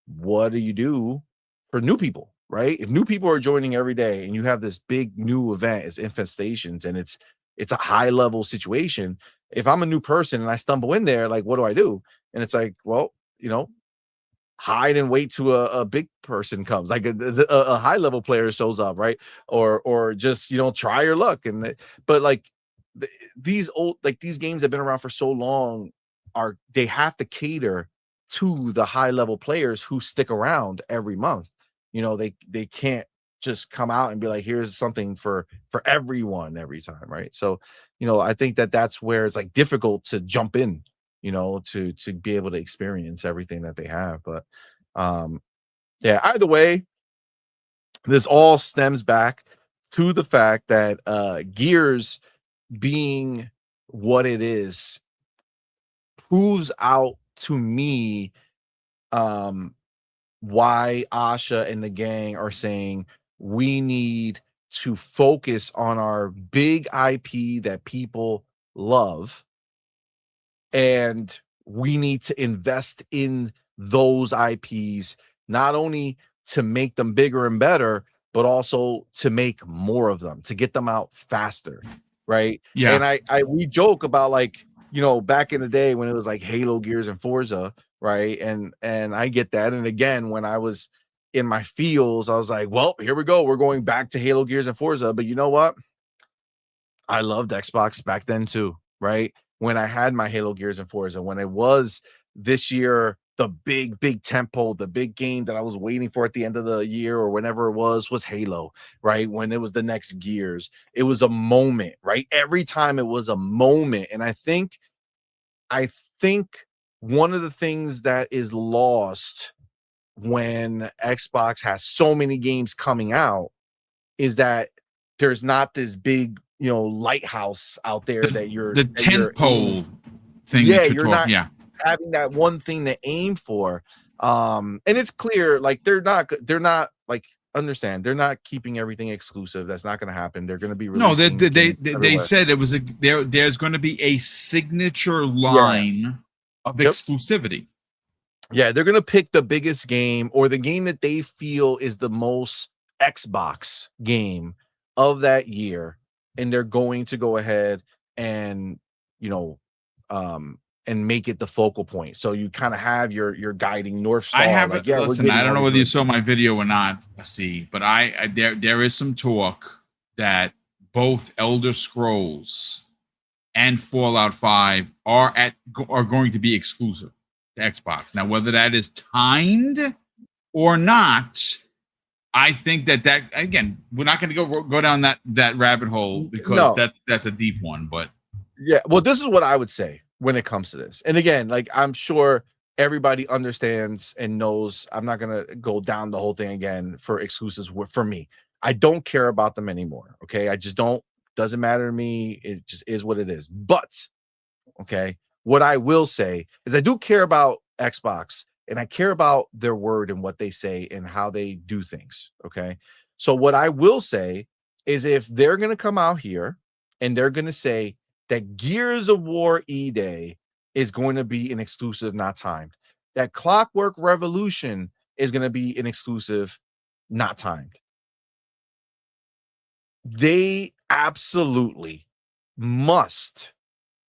what do you do for new people, right? If new people are joining every day and you have this big new event, it's infestations, and it's a high level situation. If I'm a new person and I stumble in there, like, what do I do? And it's like, well, hide and wait till a big person comes, like a high level player shows up, right? Or just try your luck. But like these games have been around for so long, they have to cater to the high level players who stick around every month. They can't just come out and be like, here's something for everyone every time, right? So I think that's where it's like difficult to jump in, to be able to experience everything that they have. But yeah, either way, this all stems back to the fact that Gears being what it is proves out to me why Asha and the gang are saying we need to focus on our big IP that people love, and we need to invest in those IPs, not only to make them bigger and better, but also to make more of them, to get them out faster, right? Yeah. And we joke about, like, back in the day when it was like Halo, Gears, and Forza, right? And I get that. And again, when I was in my fields, I was like, well, here we go. We're going back to Halo, Gears, and Forza. But you know what? I loved Xbox back then too, right? When I had my Halo, Gears, and Forza, when it was this year, the big tentpole, the big game that I was waiting for at the end of the year or whenever it was Halo, right? When it was the next Gears, it was a moment, right? Every time it was a moment. And I think one of the things that is lost when Xbox has so many games coming out is that there's not this big, lighthouse out there that you're the tentpole thing. Yeah, you're not having that one thing to aim for. And it's clear, like, they're not like, understand, they're not keeping everything exclusive. That's not going to happen. They're going to be releasing. No, they said it was there's going to be a signature line of exclusivity. Yeah, they're going to pick the biggest game, or the game that they feel is the most Xbox game of that year, and they're going to go ahead and and make it the focal point. So you kind of have your guiding North Star. I haven't listen. I don't know whether you saw my video or not, but there is some talk that both Elder Scrolls and Fallout 5 are going to be exclusive to Xbox. Now, whether that is timed or not, I think that again, we're not going to go down that rabbit hole, because that's a deep one. But yeah, well, this is what I would say when it comes to this. And again, like, I'm sure everybody understands and knows I'm not going to go down the whole thing again for exclusives. For me, I don't care about them anymore. Okay. I just don't. Doesn't matter to me. It just is what it is. But okay, what I will say is I do care about Xbox, and I care about their word and what they say and how they do things. Okay. So what I will say is, if they're going to come out here and they're going to say that Gears of War E-Day is going to be an exclusive, not timed, that Clockwork Revolution is going to be an exclusive, not timed, they absolutely must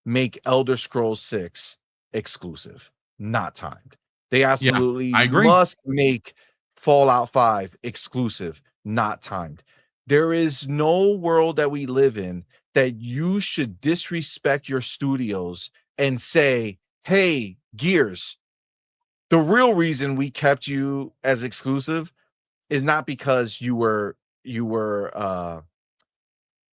make Elder Scrolls 6 exclusive, not timed. They absolutely must make Fallout 5 exclusive, not timed. There is no world that we live in that you should disrespect your studios and say, hey, Gears, the real reason we kept you as exclusive is not because you were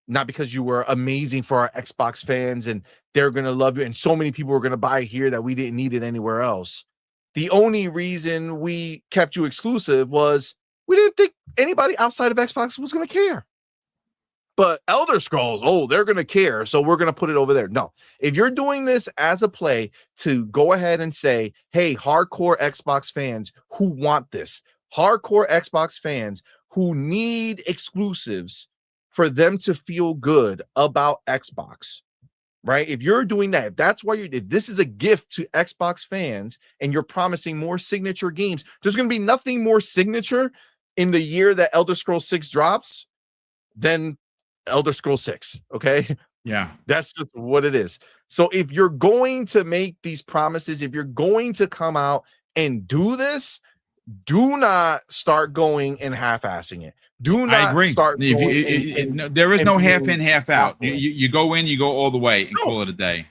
not because you were amazing for our Xbox fans and they're going to love you and so many people were going to buy here that we didn't need it anywhere else. The only reason we kept you exclusive was we didn't think anybody outside of Xbox was going to care. But Elder Scrolls, they're going to care, so we're going to put it over there. No, if you're doing this as a play to go ahead and say, hey, hardcore Xbox fans who want this, hardcore Xbox fans who need exclusives for them to feel good about Xbox, right? If you're doing that, if that's why this is a gift to Xbox fans and you're promising more signature games, there's going to be nothing more signature in the year that Elder Scrolls 6 drops than Elder Scrolls 6. Okay. Yeah. That's just what it is. So if you're going to make these promises, if you're going to come out and do this, do not start going and half-assing it. Do not start going there is no half in, half out. You go in, you go all the way and call it a day.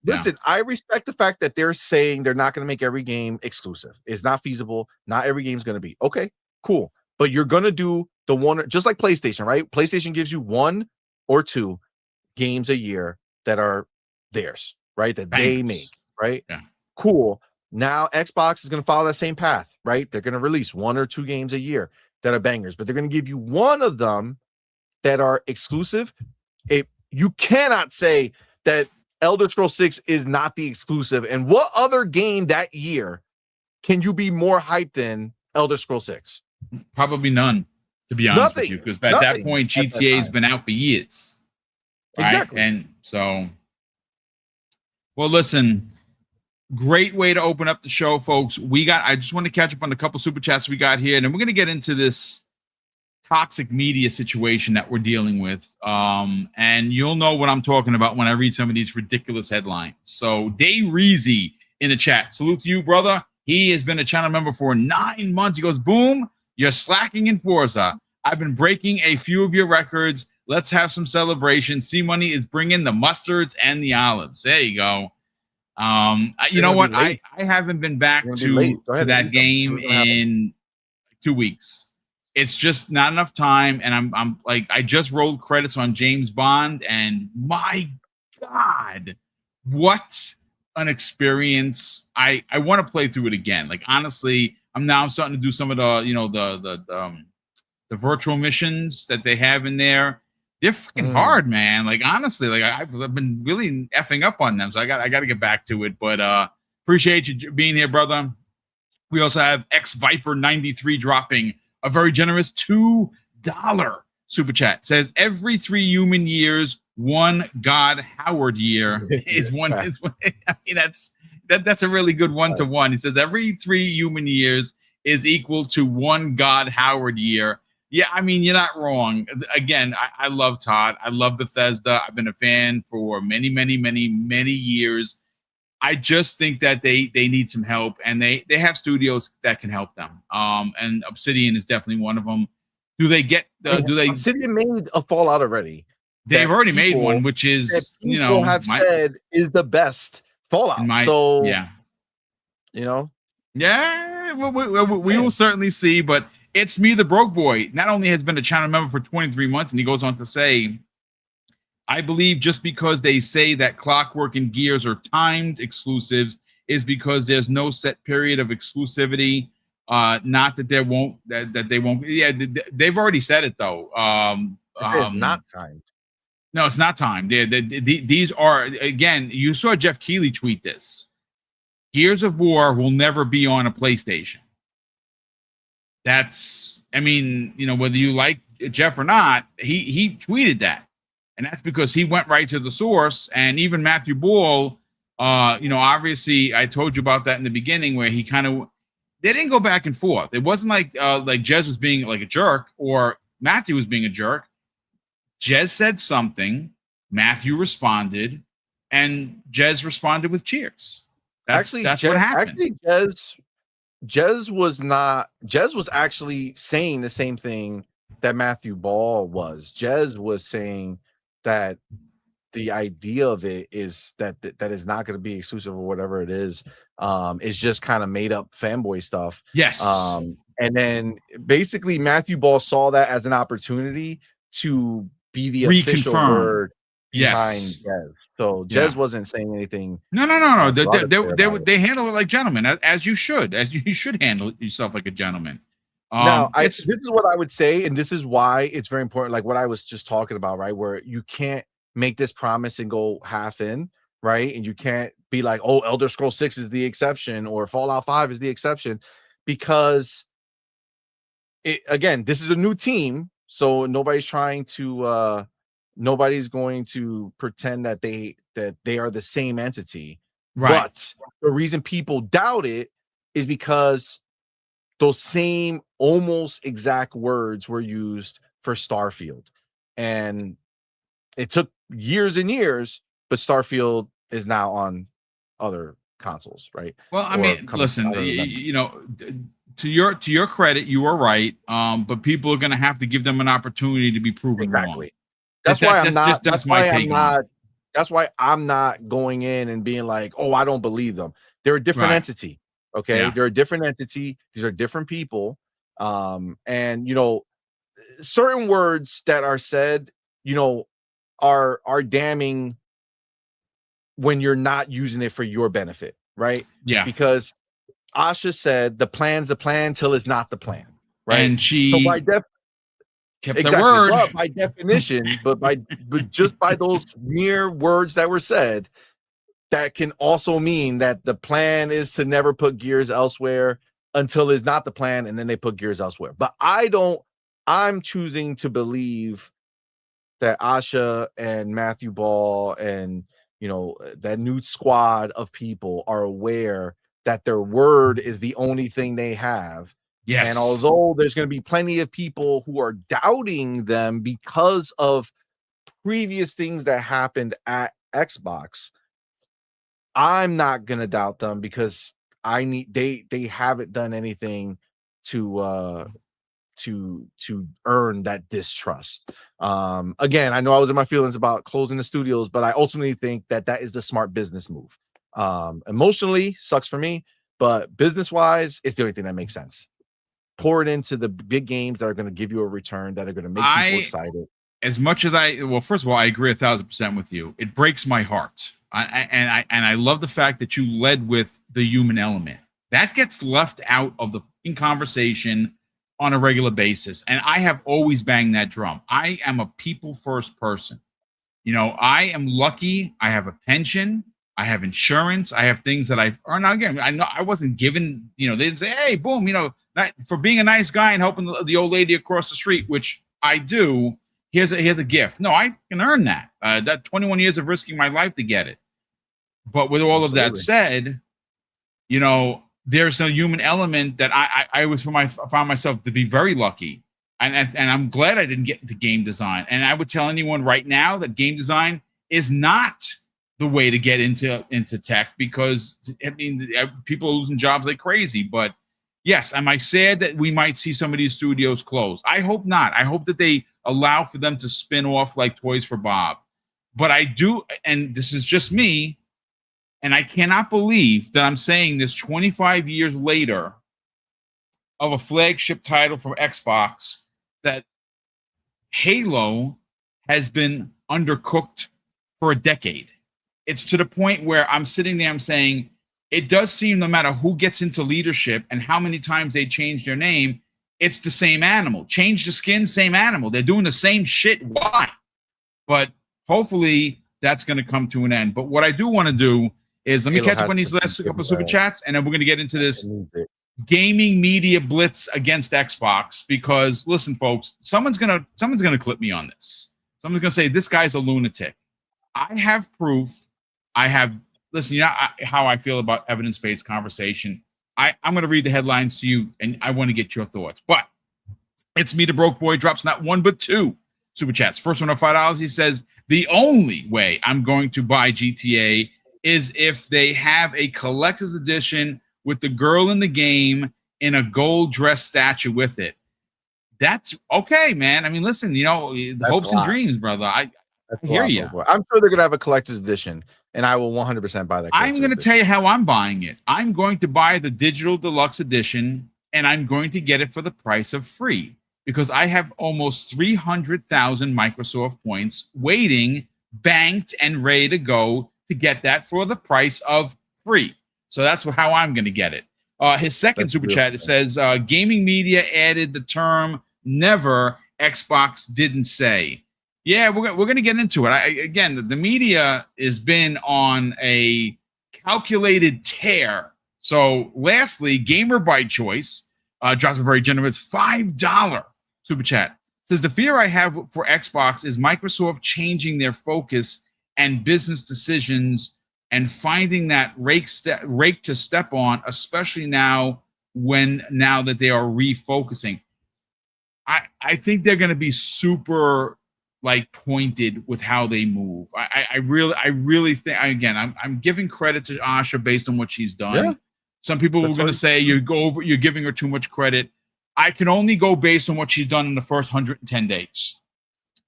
Listen, I respect the fact that they're saying they're not going to make every game exclusive. It's not feasible. Not every game's going to be. Okay, cool. But you're going to do the one, just like PlayStation, right? PlayStation gives you 1 or 2 games a year that are theirs, right? That they make, right? Yeah. Cool. Now Xbox is going to follow that same path, right? They're going to release 1 or 2 games a year that are bangers, but they're going to give you one of them that are exclusive. You cannot say that Elder Scrolls 6 is not the exclusive. And what other game that year can you be more hyped than Elder Scrolls 6? Probably none, to be honest with you, because at that point GTA has been out for years. Right? Exactly. And so, well, listen, great way to open up the show, folks. I just want to catch up on a couple super chats we got here, and then we're going to get into this toxic media situation that we're dealing with. And you'll know what I'm talking about when I read some of these ridiculous headlines. So Dave Reezy in the chat, salute to you, brother. He has been a channel member for 9 months. He goes, boom, you're slacking in Forza. I've been breaking a few of your records. Let's have some celebration. C-Money is bringing the mustards and the olives. There you go. You know what? I haven't been back to that game in 2 weeks. It's just not enough time. And I'm like, I just rolled credits on James Bond, and my God, what an experience. I want to play through it again. Like, honestly, I'm starting to do some of the virtual missions that they have in there. They're freaking hard, man. Like, honestly, like I've been really effing up on them. So I got to get back to it, but appreciate you being here, brother. We also have X Viper 93 dropping a very generous $2 super chat. Says every 3 human years, 1 God Howard year is one. I mean, that's a really good 1-to-1. He says every 3 human years is equal to 1 God Howard year. Yeah, I mean, you're not wrong. Again, I love Todd. I love Bethesda. I've been a fan for many, many, many, many years. I just think that they need some help, and they have studios that can help them. And Obsidian is definitely one of them. Obsidian made a Fallout already? They've already made one, which is said is the best Fallout. We will certainly see. But it's me, the broke boy. Not only has been a channel member for 23 months, and he goes on to say, I believe just because they say that Clockwork and Gears are timed exclusives is because there's no set period of exclusivity. Not that there won't, that they won't. Yeah, they've already said it though. It's not timed. No, it's not timed. These are, again, you saw Jeff Keighley tweet this. Gears of War will never be on a PlayStation. That's, I mean, whether you like Jeff or not, he tweeted that. And that's because he went right to the source. And even Matthew Ball, obviously I told you about that in the beginning, where he they didn't go back and forth. It wasn't like Jez was being like a jerk or Matthew was being a jerk. Jez said something, Matthew responded, and Jez responded with cheers. That's what happened. Actually, Jez was actually saying the same thing that Matthew Ball was. Jez was saying that the idea of it is that is not going to be exclusive or whatever it is. It's just kind of made up fanboy stuff. Yes. And then basically Matthew Ball saw that as an opportunity to be the official word behind Jez. So Jez wasn't saying anything. No. They handle it like gentlemen, as you should. As you should handle yourself like a gentleman. Now, this is what I would say, and this is why it's very important. Like what I was just talking about, right? Where you can't make this promise and go half in, right? And you can't be like, oh, Elder Scrolls 6 is the exception or Fallout 5 is the exception, because again, this is a new team, so nobody's going to pretend that they are the same entity. Right. But the reason people doubt it is because those same almost exact words were used for Starfield, and it took years and years, but Starfield is now on other consoles, right? Well, I mean, listen, to your credit, you are right. But people are going to have to give them an opportunity to be proven wrong. That's why I'm not going in and being like, oh, I don't believe them. They're a different entity. Okay. They're a different entity. These are different people. And certain words that are said, are damning when you're not using it for your benefit, right? Yeah. Because Asha said the plan's the plan till it's not the plan, right? And she kept the word. But by definition, but just by those mere words that were said, that can also mean that the plan is to never put Gears elsewhere until it's not the plan, and then they put Gears elsewhere. But I'm choosing to believe that Asha and Matthew Ball and that new squad of people are aware that their word is the only thing they have. Yes. And although there's going to be plenty of people who are doubting them because of previous things that happened at Xbox, I'm not going to doubt them because they haven't done anything to earn that distrust. Again, I know I was in my feelings about closing the studios, but I ultimately think that is the smart business move. Emotionally sucks for me, but business wise, it's the only thing that makes sense. Pour it into the big games that are going to give you a return, that are going to make people excited. As much as first of all, I agree 1,000% with you. It breaks my heart. I love the fact that you led with the human element. That gets left out of the conversation on a regular basis. And I have always banged that drum. I am a people first person. I am lucky. I have a pension. I have insurance. I have things that I've earned. Now, again, I know I wasn't given, they didn't say, hey, boom, for being a nice guy and helping the old lady across the street, which I do. Here's a gift. No, I can earn that. That 21 years of risking my life to get it. But with all of that said, there's a human element that I found myself to be very lucky, and I'm glad I didn't get into game design. And I would tell anyone right now that game design is not the way to get into tech, because people are losing jobs like crazy. But yes, am I sad that we might see some of these studios close? I hope not. I hope that they allow for them to spin off like Toys for Bob. But I do, and this is just me, and I cannot believe that I'm saying this 25 years later of a flagship title from Xbox, that Halo has been undercooked for a decade. It's to the point where I'm sitting there, I'm saying, it does seem no matter who gets into leadership and how many times they change their name, it's the same animal. Change the skin, same animal. They're doing the same shit. Why? But hopefully that's going to come to an end. But what I do want to do is let me catch up on these last couple of super chats, and then we're going to get into this gaming media blitz against Xbox. Because listen, folks, someone's gonna clip me on this. Someone's gonna say this guy's a lunatic. I have proof. Listen, how I feel about evidence-based conversation. I'm going to read the headlines to you, and I want to get your thoughts. But it's me, the broke boy, drops not one but two super chats. First one of $5. He says, the only way I'm going to buy GTA is if they have a collector's edition with the girl in the game in a gold dress statue with it. That's okay, man. I mean, listen, the hopes and dreams, brother. That's I a hear lot you. more. I'm sure they're gonna have a collector's edition, and I will 100% buy that. I'm going to tell you how I'm buying it. I'm going to buy the digital deluxe edition, and I'm going to get it for the price of free because I have almost 300,000 Microsoft points waiting, banked, and ready to go to get that for the price of free. So that's how I'm going to get it. His second super chat says, gaming media added the term never, Xbox didn't say. Yeah, we're going to get into it. Again, the media has been on a calculated tear. So lastly, Gamer by Choice drops a very generous $5 super chat. Says, the fear I have for Xbox is Microsoft changing their focus and business decisions and finding that rake to step on, especially now that they are refocusing. I think they're going to be super like pointed with how they move. I really think, again, I'm giving credit to Asha based on what she's done. Yeah. Some people were going to say you're giving her too much credit. I can only go based on what she's done in the first 110 days.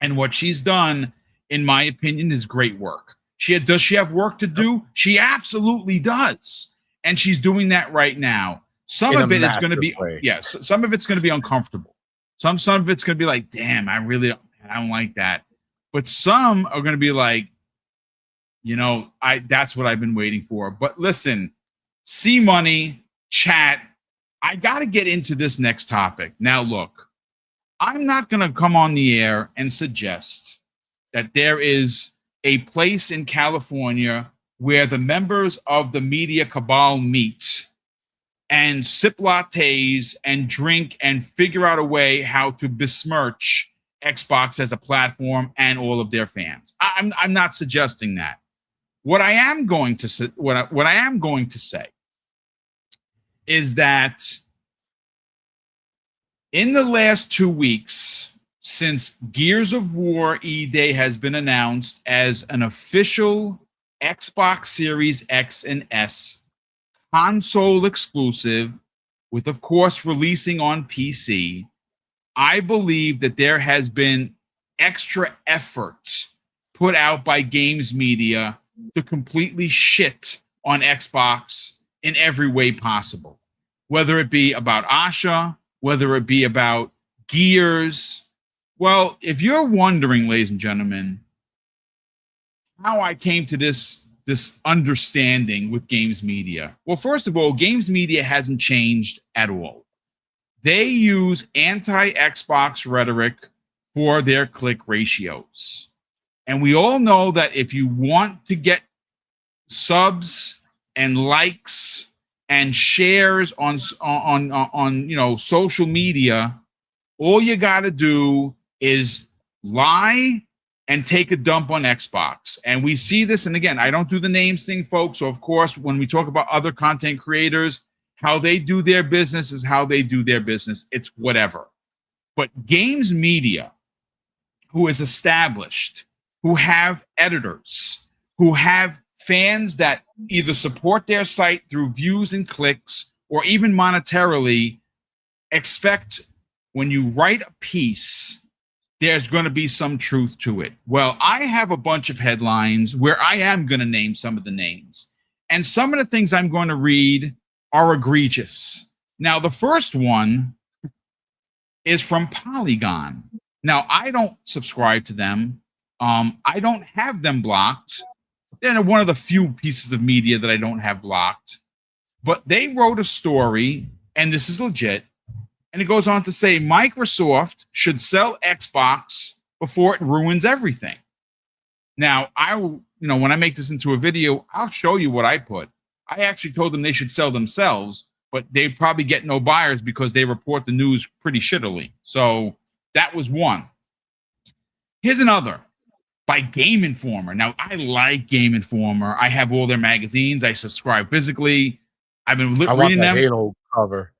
And what she's done, in my opinion, is great work. Does she have work to do? She absolutely does. And she's doing that right now. Some of it is going to be, some of it's going to be uncomfortable. Some of it's going to be like, damn, I don't like that. But some are going to be like, that's what I've been waiting for. But listen, C-Money, chat, I got to get into this next topic. Now, look, I'm not going to come on the air and suggest that there is a place in California where the members of the media cabal meet and sip lattes and drink and figure out a way how to besmirch Xbox as a platform and all of their fans. I'm not suggesting that. What I am going to say, what I am going to say is that in the last 2 weeks, since Gears of War E-Day has been announced as an official Xbox Series X and S console exclusive, with, of course, releasing on PC, I believe that there has been extra effort put out by games media to completely shit on Xbox in every way possible. Whether it be about Asha, whether it be about Gears. Well, if you're wondering, ladies and gentlemen, how I came to this understanding with games media. Well, first of all, games media hasn't changed at all. They use anti-Xbox rhetoric for their click ratios. And we all know that if you want to get subs and likes and shares on social media, all you got to do is lie and take a dump on Xbox. And we see this, and again, I don't do the names thing, folks. So, of course, when we talk about other content creators, how they do their business is how they do their business. It's whatever. But games media, who is established, who have editors, who have fans that either support their site through views and clicks or even monetarily, expect when you write a piece, there's going to be some truth to it. Well, I have a bunch of headlines where I am going to name some of the names. And some of the things I'm going to read are egregious. Now, the first one is from Polygon. Now, I don't subscribe to them. I don't have them blocked. They're one of the few pieces of media that I don't have blocked. But they wrote a story, and this is legit, and it goes on to say Microsoft should sell Xbox before it ruins everything. Now, when I make this into a video, I'll show you what I put. I actually told them they should sell themselves, but they probably get no buyers because they report the news pretty shittily. So that was one. Here's another by Game Informer. Now, I like Game Informer. I have all their magazines. I subscribe physically. I've been reading them. Halo cover.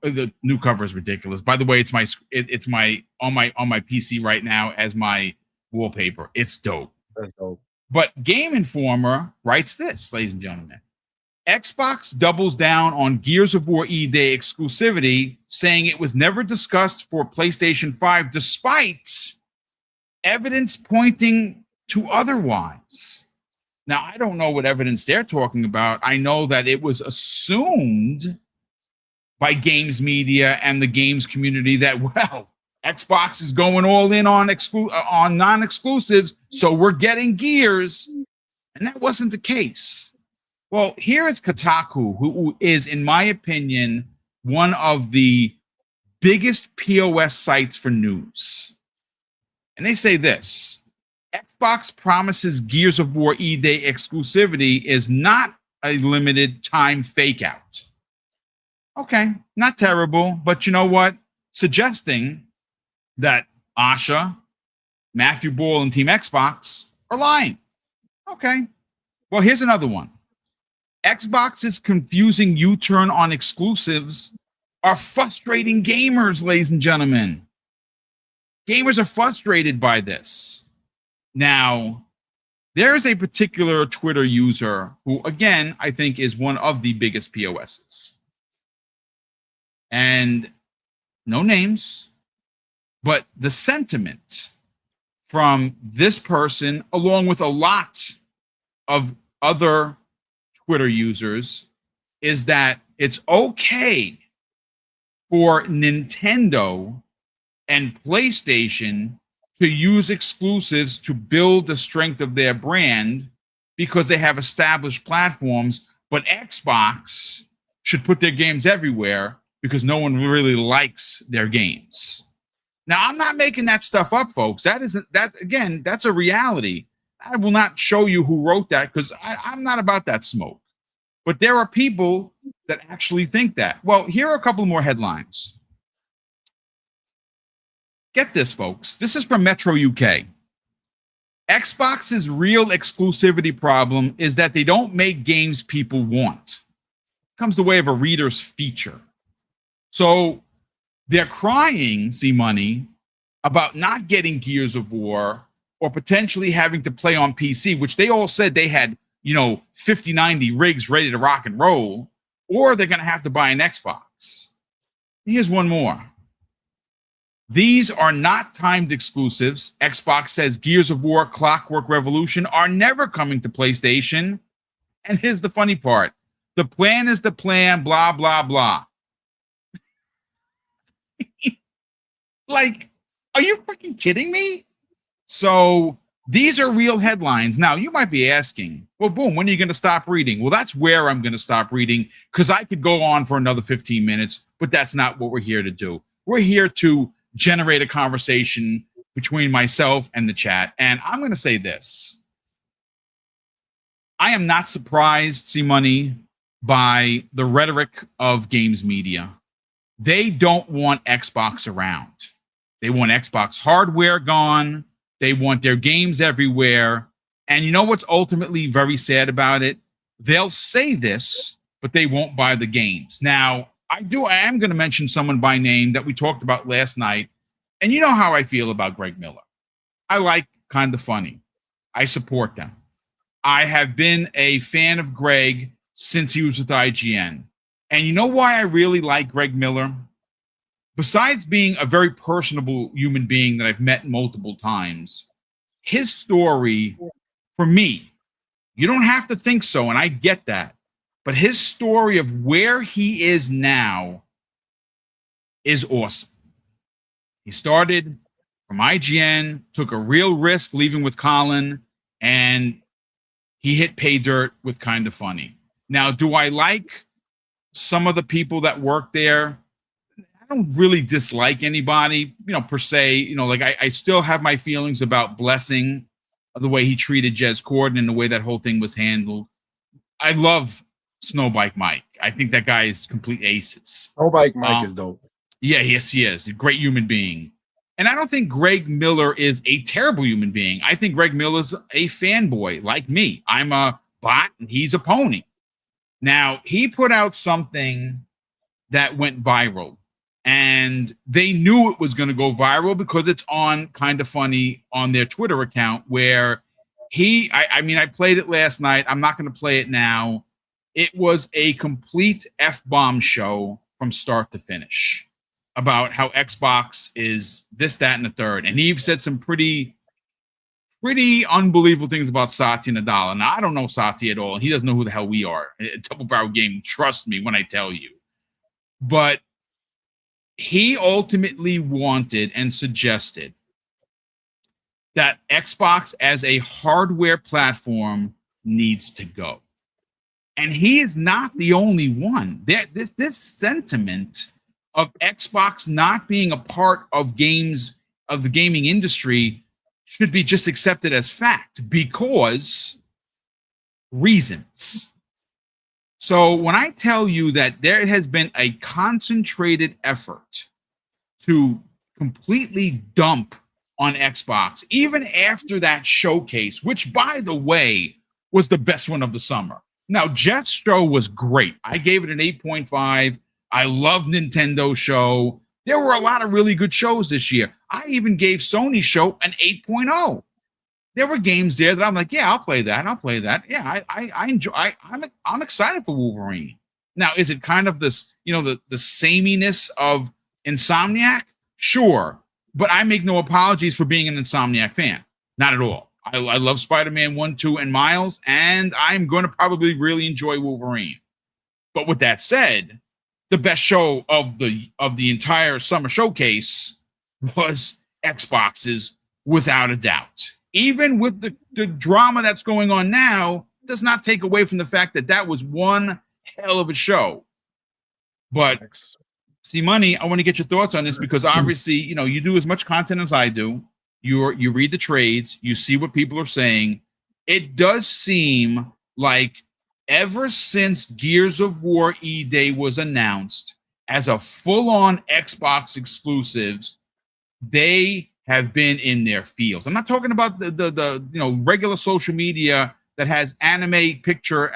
The new cover is ridiculous. By the way, it's my on my PC right now as my wallpaper. It's dope. That's dope. But Game Informer writes this, ladies and gentlemen. Xbox doubles down on Gears of War E-Day exclusivity, saying it was never discussed for PlayStation 5, despite evidence pointing to otherwise. Now, I don't know what evidence they're talking about. I know that it was assumed by games media and the games community that, well, Xbox is going all in on non-exclusives, so we're getting Gears. And that wasn't the case. Well, here it's Kotaku, who is, in my opinion, one of the biggest POS sites for news. And they say this: Xbox promises Gears of War E-Day exclusivity is not a limited time fake out. Okay, not terrible, but you know what? Suggesting that Asha, Matthew Ball, and Team Xbox are lying. Okay. Well, here's another one. Xbox's confusing U-turn on exclusives are frustrating gamers, ladies and gentlemen. Gamers are frustrated by this. Now, there is a particular Twitter user who, again, I think is one of the biggest POSs. And no names, but the sentiment from this person, along with a lot of other Twitter users, is that it's okay for Nintendo and PlayStation to use exclusives to build the strength of their brand because they have established platforms, but Xbox should put their games everywhere because no one really likes their games. Now, I'm not making that stuff up, folks. That's a reality. I will not show you who wrote that because I'm not about that smoke. But there are people that actually think that. Well, here are a couple more headlines. Get this, folks. This is from Metro UK. Xbox's real exclusivity problem is that they don't make games people want. It comes the way of a reader's feature. So they're crying, C-Money, about not getting Gears of War or potentially having to play on PC, which they all said they had, 5090 rigs ready to rock and roll, or they're going to have to buy an Xbox. Here's one more. These are not timed exclusives. Xbox says Gears of War, Clockwork Revolution are never coming to PlayStation. And here's the funny part. The plan is the plan, blah, blah, blah. Like, are you freaking kidding me? So these are real headlines. Now, you might be asking, well, Boom, when are you going to stop reading? Well, that's where I'm going to stop reading because I could go on for another 15 minutes, but that's not what we're here to do. We're here to generate a conversation between myself and the chat. And I'm going to say this. I am not surprised, C-Money, by the rhetoric of games media. They don't want Xbox around. They want Xbox hardware gone. They want their games everywhere. And you know what's ultimately very sad about it? They'll say this, but they won't buy the games. Now, I am going to mention someone by name that we talked about last night. And you know how I feel about Greg Miller. I like Kinda Funny. I support them. I have been a fan of Greg since he was with IGN. And you know why I really like Greg Miller? Besides being a very personable human being that I've met multiple times, his story, for me, you don't have to think so, and I get that, but his story of where he is now is awesome. He started from IGN, took a real risk leaving with Colin, and he hit pay dirt with Kinda Funny. Now, do I like some of the people that work there? I don't really dislike anybody, per se. I still have my feelings about Blessing, the way he treated Jez Corden and the way that whole thing was handled. I love Snowbike Mike. I think that guy is complete aces. Snowbike Mike is dope. Yeah, yes, he is. A great human being. And I don't think Greg Miller is a terrible human being. I think Greg Miller's a fanboy like me. I'm a bot and he's a pony. Now, he put out something that went viral. And they knew it was going to go viral because it's on Kinda Funny on their Twitter account where I played it last night. I'm not going to play it now. It was a complete F-bomb show from start to finish about how Xbox is this, that, and the third. And he said some pretty pretty unbelievable things about Satya Nadella. Now, I don't know Satya at all. He doesn't know who the hell we are. A Double Barrel Game, trust me when I tell you. But he ultimately wanted and suggested that Xbox as a hardware platform needs to go. And he is not the only one. This sentiment of Xbox not being a part of games, of the gaming industry, should be just accepted as fact because reasons. So when I tell you that there has been a concentrated effort to completely dump on Xbox, even after that showcase, which, by the way, was the best one of the summer. Now, Jeff's show was great. I gave it an 8.5. I love Nintendo show. There were a lot of really good shows this year. I even gave Sony's show an 8.0. There were games there that I'm like, yeah, I'll play that. I'll play that. Yeah, I enjoy. I'm excited for Wolverine. Now, is it kind of this, the sameness of Insomniac? Sure, but I make no apologies for being an Insomniac fan. Not at all. I love Spider-Man 1, 2, and Miles, and I'm going to probably really enjoy Wolverine. But with that said, the best show of the entire summer showcase was Xbox's, without a doubt. Even with the drama that's going on now, does not take away from the fact that that was one hell of a show. But see, Money, I want to get your thoughts on this because obviously, you do as much content as I do. You read the trades, you see what people are saying. It does seem like ever since Gears of War E-Day was announced as a full-on Xbox exclusives, they have been in their fields. I'm not talking about the regular social media that has anime picture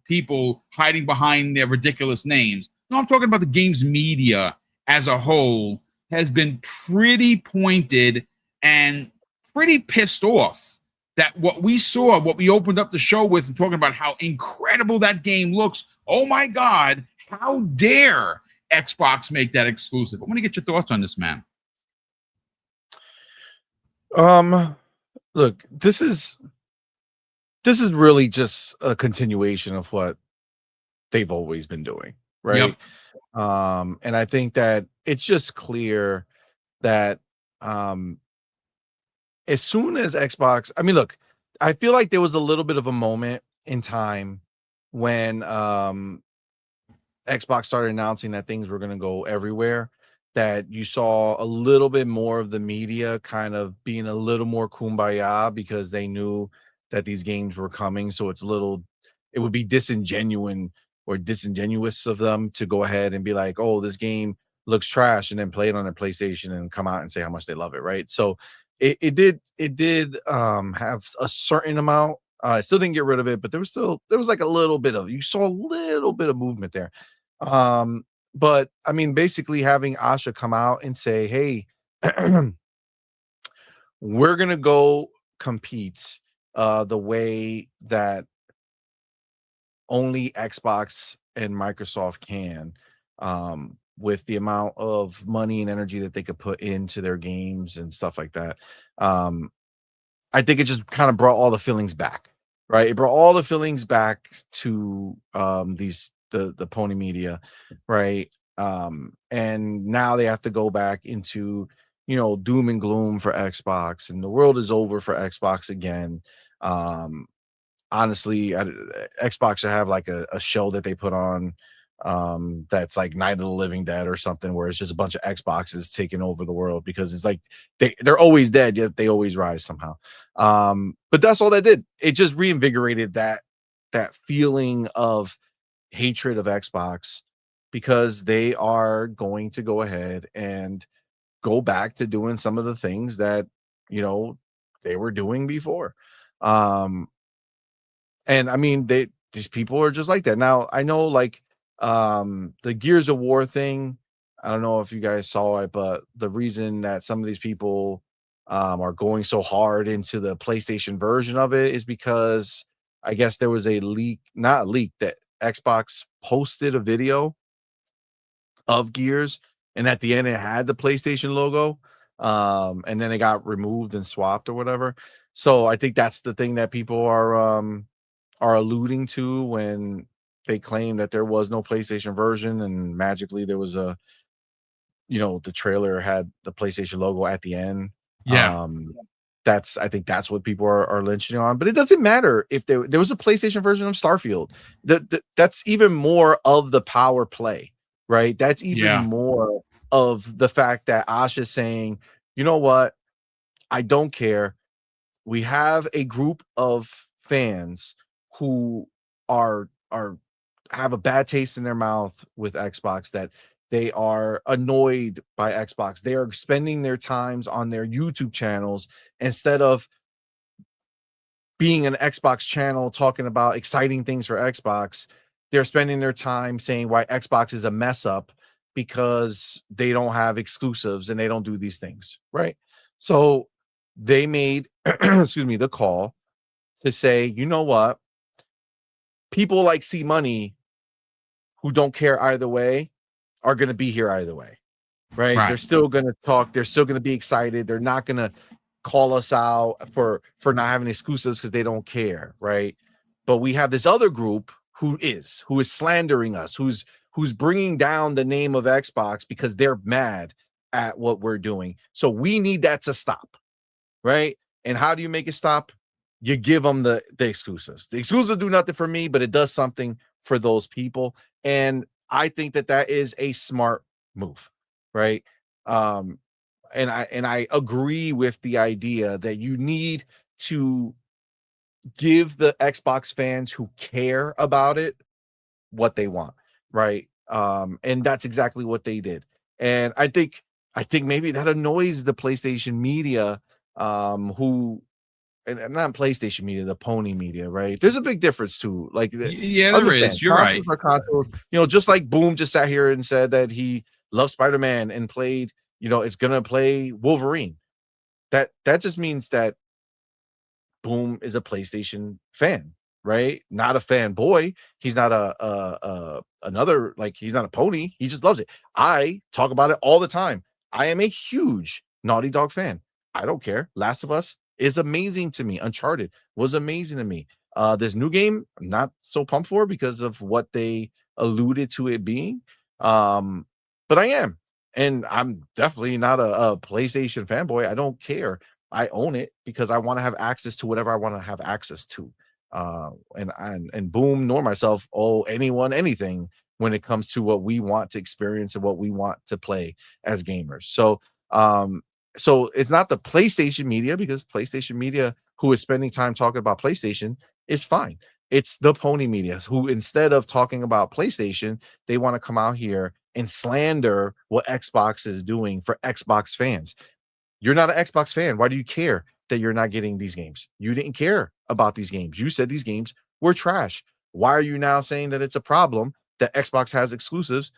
people hiding behind their ridiculous names. No, I'm talking about the games media as a whole has been pretty pointed and pretty pissed off that what we saw, what we opened up the show with and talking about how incredible that game looks. Oh my God, how dare Xbox make that exclusive? I want to get your thoughts on this, man. Look, this is really just a continuation of what they've always been doing, right? Yep. And I think that it's just clear that as soon as Xbox, I mean, look, I feel like there was a little bit of a moment in time when Xbox started announcing that things were going to go everywhere, that you saw a little bit more of the media kind of being a little more kumbaya because they knew that these games were coming. So it would be disingenuous of them to go ahead and be like, oh, this game looks trash, and then play it on their PlayStation and come out and say how much they love it, right? So it did have a certain amount. I still didn't get rid of it, but there was like a little bit of, you saw a little bit of movement there. But I mean, basically having Asha come out and say, hey, we're gonna go compete the way that only Xbox and Microsoft can, with the amount of money and energy that they could put into their games and stuff like that. I think it just kind of brought all the feelings back, right? It brought all the feelings back to the Pony Media, right? And now they have to go back into, doom and gloom for Xbox, and the world is over for Xbox again. Honestly, Xbox should have like a show that they put on that's like Night of the Living Dead or something, where it's just a bunch of Xboxes taking over the world, because it's like they're always dead, yet they always rise somehow. But that's all that did. It just reinvigorated that feeling of hatred of Xbox, because they are going to go ahead and go back to doing some of the things that they were doing before. And I mean, these people are just like that. Now, I know, like, the Gears of War thing, I don't know if you guys saw it, but the reason that some of these people are going so hard into the PlayStation version of it is because I guess there was a leak, not a leak, that Xbox posted a video of Gears, and at the end it had the PlayStation logo. and then they got removed and swapped or whatever. So I think that's the thing that people are alluding to when they claim that there was no PlayStation version and magically there was a, the trailer had the PlayStation logo at the end. Yeah. I think that's what people are lynching on, but it doesn't matter if there was a PlayStation version of Starfield. That's even more of the power play, right? That's even more of the fact that Asha's saying, you know what? I don't care. We have a group of fans who are have a bad taste in their mouth with Xbox, that they are annoyed by Xbox. They are spending their times on their YouTube channels instead of being an Xbox channel talking about exciting things for Xbox. They're spending their time saying why Xbox is a mess up because they don't have exclusives and they don't do these things, right? So they made the call to say, you know what? People like C Money who don't care either way are going to be here either way, right? They're still going to talk. They're still going to be excited. They're not going to call us out for not having exclusives because they don't care, right? But we have this other group who is slandering us, who's bringing down the name of Xbox because they're mad at what we're doing. So we need that to stop, right? And how do you make it stop? You give them the exclusives. The exclusives do nothing for me, but it does something for those people. And I think that is a smart move, right? And I agree with the idea that you need to give the Xbox fans who care about it what they want, right? And that's exactly what they did. And I think maybe that annoys the PlayStation media, who and not PlayStation media, the pony media, right? There's a big difference too. Like, there is. You're right. Consoles, just like Boom just sat here and said that he loves Spider-Man and played, is gonna play Wolverine. That just means that Boom is a PlayStation fan, right? Not a fanboy. He's not another, like, he's not a pony. He just loves it. I talk about it all the time. I am a huge Naughty Dog fan. I don't care. Last of Us is amazing to me. Uncharted was amazing to me. This new game, I'm not so pumped for because of what they alluded to it being. But I am. And I'm definitely not a PlayStation fanboy. I don't care. I own it because I want to have access to whatever I want to have access to. And Boom nor myself owe anyone anything when it comes to what we want to experience and what we want to play as gamers. So so it's not the PlayStation media, because PlayStation media who is spending time talking about PlayStation is fine. It's the pony media who, instead of talking about PlayStation, they want to come out here and slander what Xbox is doing for Xbox fans. You're not an Xbox fan. Why do you care that you're not getting these games? You didn't care about these games. You said these games were trash. Why are you now saying that it's a problem that Xbox has exclusives?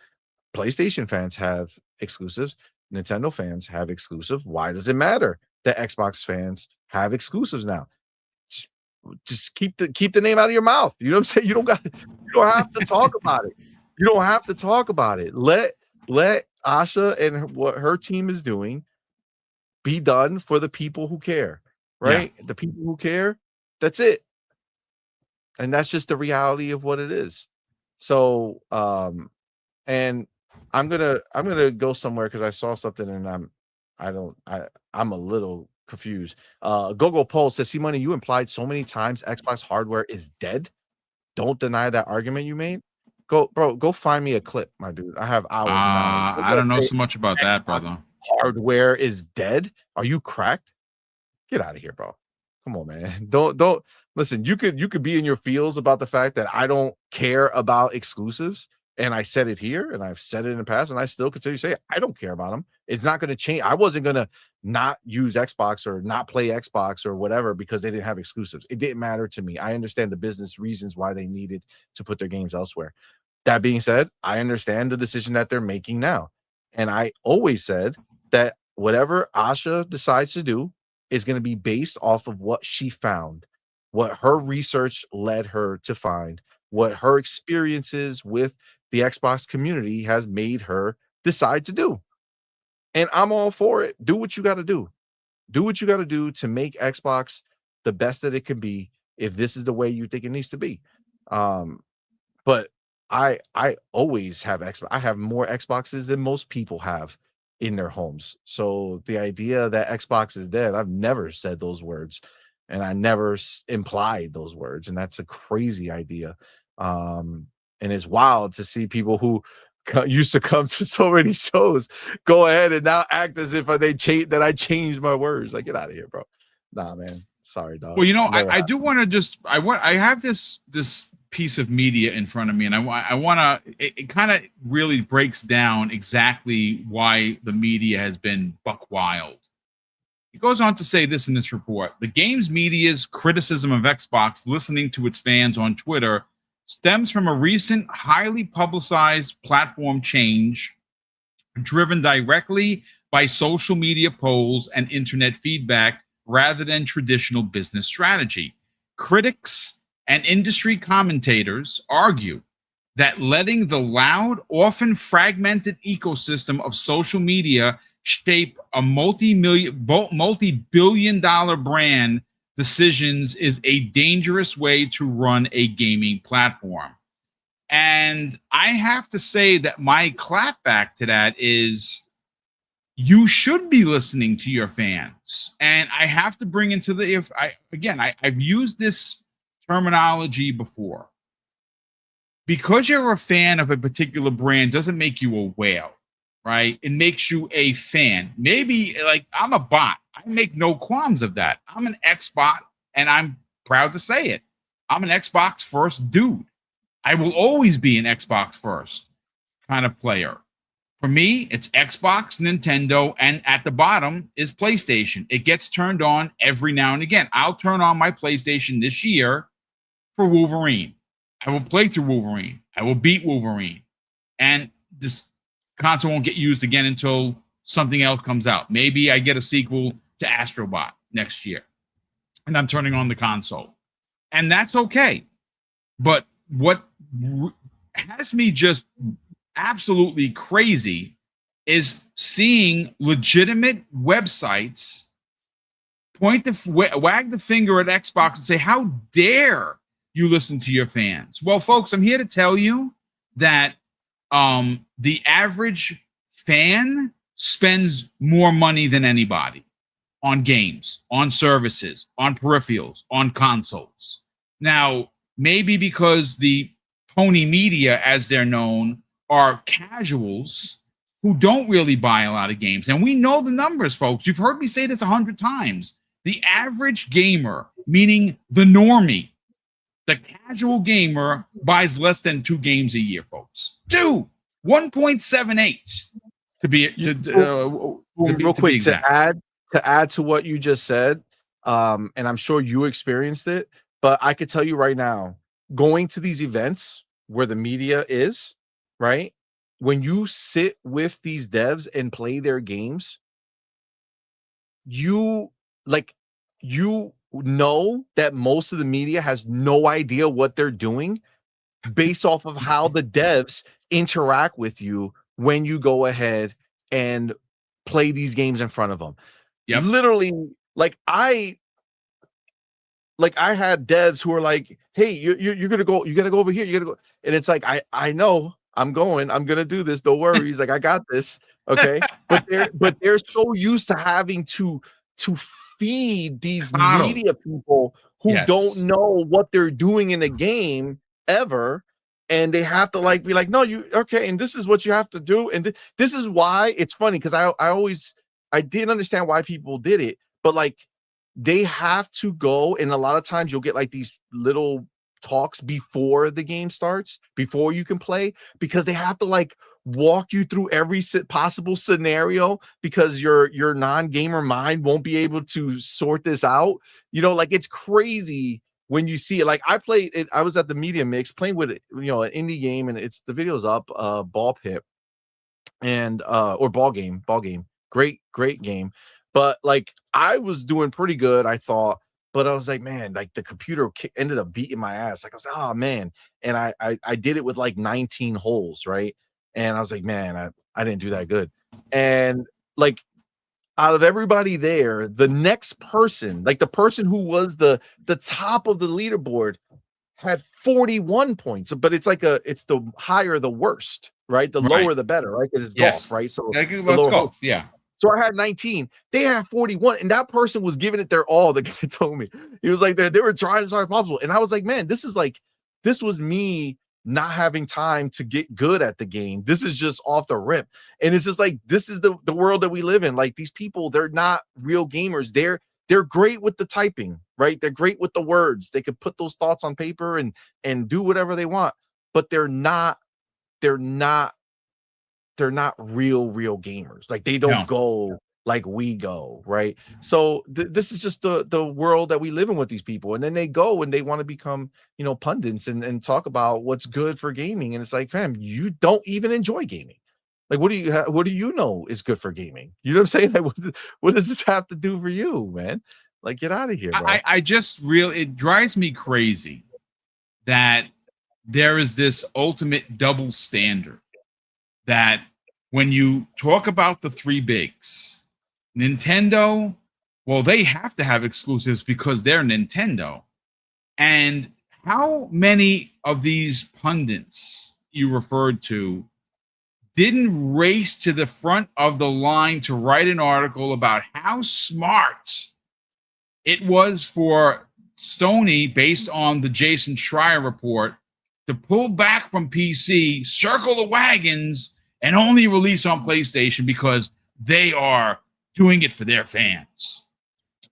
PlayStation fans have exclusives. Nintendo fans have exclusive. Why does it matter that Xbox fans have exclusives now? Just keep the name out of your mouth. You know what I'm saying? You don't have to talk about it. You don't have to talk about it. Let Asha and what her team is doing be done for the people who care, right? The people who care, that's it. And that's just the reality of what it is. So and I'm gonna go somewhere because I saw something and I'm a little confused. Gogo Pulse says, "See Money, you implied so many times Xbox hardware is dead. Don't deny that argument you made." Go find me a clip, my dude. I have hours and hours. I don't know so much about that, brother. Hardware is dead. Are you cracked? Get out of here, bro. Come on, man. Don't listen. You could be in your feels about the fact that I don't care about exclusives. And I said it here and I've said it in the past and I still continue to say it. I don't care about them. It's not going to change. I wasn't going to not use Xbox or not play Xbox or whatever because they didn't have exclusives. It didn't matter to me. I understand the business reasons why they needed to put their games elsewhere. That being said, I understand the decision that they're making now. And I always said that whatever Asha decides to do is going to be based off of what she found, what her research led her to find, what her experiences with the Xbox community has made her decide to do. And I'm all for it. Do what you got to do. Do what you got to do to make Xbox the best that it can be if this is the way you think it needs to be. But I always have Xbox. I have more Xboxes than most people have in their homes. So the idea that Xbox is dead, I've never said those words, and I never implied those words, and that's a crazy idea. And it's wild to see people who used to come to so many shows go ahead and now act as if I changed my words. Like, get out of here, bro. Nah, man. Sorry, dog. Well, I do want to just I have this piece of media in front of me, and I want to it kind of really breaks down exactly why the media has been buck wild. He goes on to say this in this report: the games media's criticism of Xbox listening to its fans on Twitter stems from a recent highly publicized platform change driven directly by social media polls and internet feedback rather than traditional business strategy. Critics and industry commentators argue that letting the loud, often fragmented ecosystem of social media shape a multi-billion-dollar brand decisions is a dangerous way to run a gaming platform. And I have to say that my clapback to that is you should be listening to your fans. And I have to bring into I've used this terminology before. Because you're a fan of a particular brand doesn't make you a whale, right? It makes you a fan. Maybe like I'm a bot. I make no qualms of that. I'm an Xbot, and I'm proud to say it. I'm an Xbox first dude. I will always be an Xbox first kind of player. For me, it's Xbox, Nintendo, and at the bottom is PlayStation. It gets turned on every now and again. I'll turn on my PlayStation this year for Wolverine. I will play through Wolverine. I will beat Wolverine. And this console won't get used again until something else comes out. Maybe I get a sequel to Astrobot next year, and I'm turning on the console. And that's okay. But what has me just absolutely crazy is seeing legitimate websites wag the finger at Xbox and say, how dare you listen to your fans? Well, folks, I'm here to tell you that the average fan spends more money than anybody on games, on services, on peripherals, on consoles. Now, maybe because the pony media, as they're known, are casuals who don't really buy a lot of games. And we know the numbers, folks. You've heard me say this 100 times. The average gamer, meaning the normie, the casual gamer, buys less than 2 games a year, folks. 1.78 to be real quick to add to what you just said. And I'm sure you experienced it, but I could tell you right now, going to these events where the media is, right? When you sit with these devs and play their games, you know that most of the media has no idea what they're doing based off of how the devs interact with you when you go ahead and play these games in front of them. Yep. Literally, I had devs who are like, hey, you're gonna go, you gotta go over here, you gotta go. And it's like, I know I'm gonna do this. Don't worry. He's like, I got this. Okay. but they're so used to having to feed these media people who don't know what they're doing in the game ever. And they have to be like, no, you okay, and this is what you have to do. And this is why it's funny, because I didn't understand why people did it, but they have to go, and a lot of times you'll get these little talks before the game starts, before you can play, because they have to walk you through every possible scenario, because your non-gamer mind won't be able to sort this out. It's crazy when you see it. I played it. I was at the Media Mix playing with it, an indie game, and the video's up, Ball Pit, and or Ball Game. Great game. But I was doing pretty good, I thought. But I was like, man, the computer ended up beating my ass. I was like, oh man. And I did it with 19 holes, right? And I was like, man, I didn't do that good. And like out of everybody there, the next person, like the person who was the top of the leaderboard, had 41 points. But it's like it's the higher the worst, right? The lower the better, right? Because it's golf, right? So the lower golf, yeah. So I had 19. They had 41, and that person was giving it their all. The guy told me, he was like, they were trying as hard as possible, and I was like, man, this was me not having time to get good at the game. This is just off the rip, and it's just like, this is the world that we live in. Like, these people, they're not real gamers. They're great with the typing, right? They're great with the words. They could put those thoughts on paper and do whatever they want, but they're not real gamers. Like, they don't go like we go, right? So this is just the world that we live in with these people. And then they go and they want to become, pundits and talk about what's good for gaming. And it's like, fam, you don't even enjoy gaming. Like, what do you know is good for gaming? You know what I'm saying? Like, what does this have to do for you, man? Like, get out of here, bro. It drives me crazy that there is this ultimate double standard, that when you talk about the three bigs, Nintendo, well, they have to have exclusives because they're Nintendo. And how many of these pundits you referred to didn't race to the front of the line to write an article about how smart it was for Sony, based on the Jason Schreier report, to pull back from PC, circle the wagons, and only release on PlayStation because they are doing it for their fans.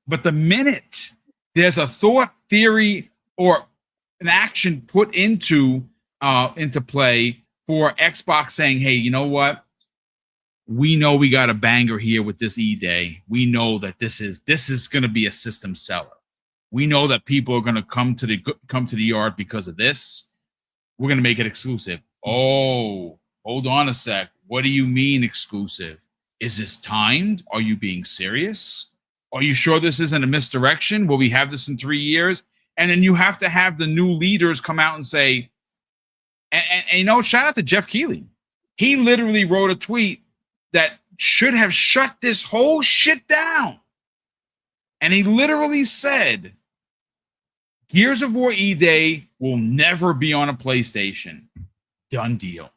But the minute there's a thought, theory, or an action put into play for Xbox saying, hey, you know what? We know we got a banger here with this E-Day. We know that this is going to be a system seller. We know that people are going to come to the yard because of this. We're going to make it exclusive. Oh, hold on a sec. What do you mean exclusive? Is this timed? Are you being serious? Are you sure this isn't a misdirection? Will we have this in 3 years? And then you have to have the new leaders come out and say, and shout out to Jeff Keighley. He literally wrote a tweet that should have shut this whole shit down. And he literally said, Gears of War E-Day will never be on a PlayStation. Done deal.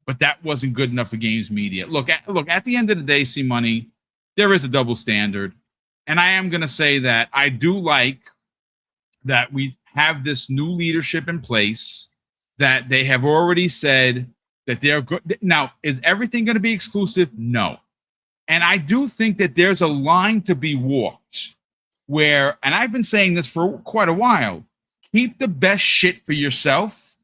But that wasn't good enough for games media. Look, at the end of the day, C-Money, there is a double standard. And I am going to say that I do like that we have this new leadership in place, that they have already said that they're good. Now, is everything going to be exclusive? No. And I do think that there's a line to be walked where, and I've been saying this for quite a while, keep the best shit for yourself.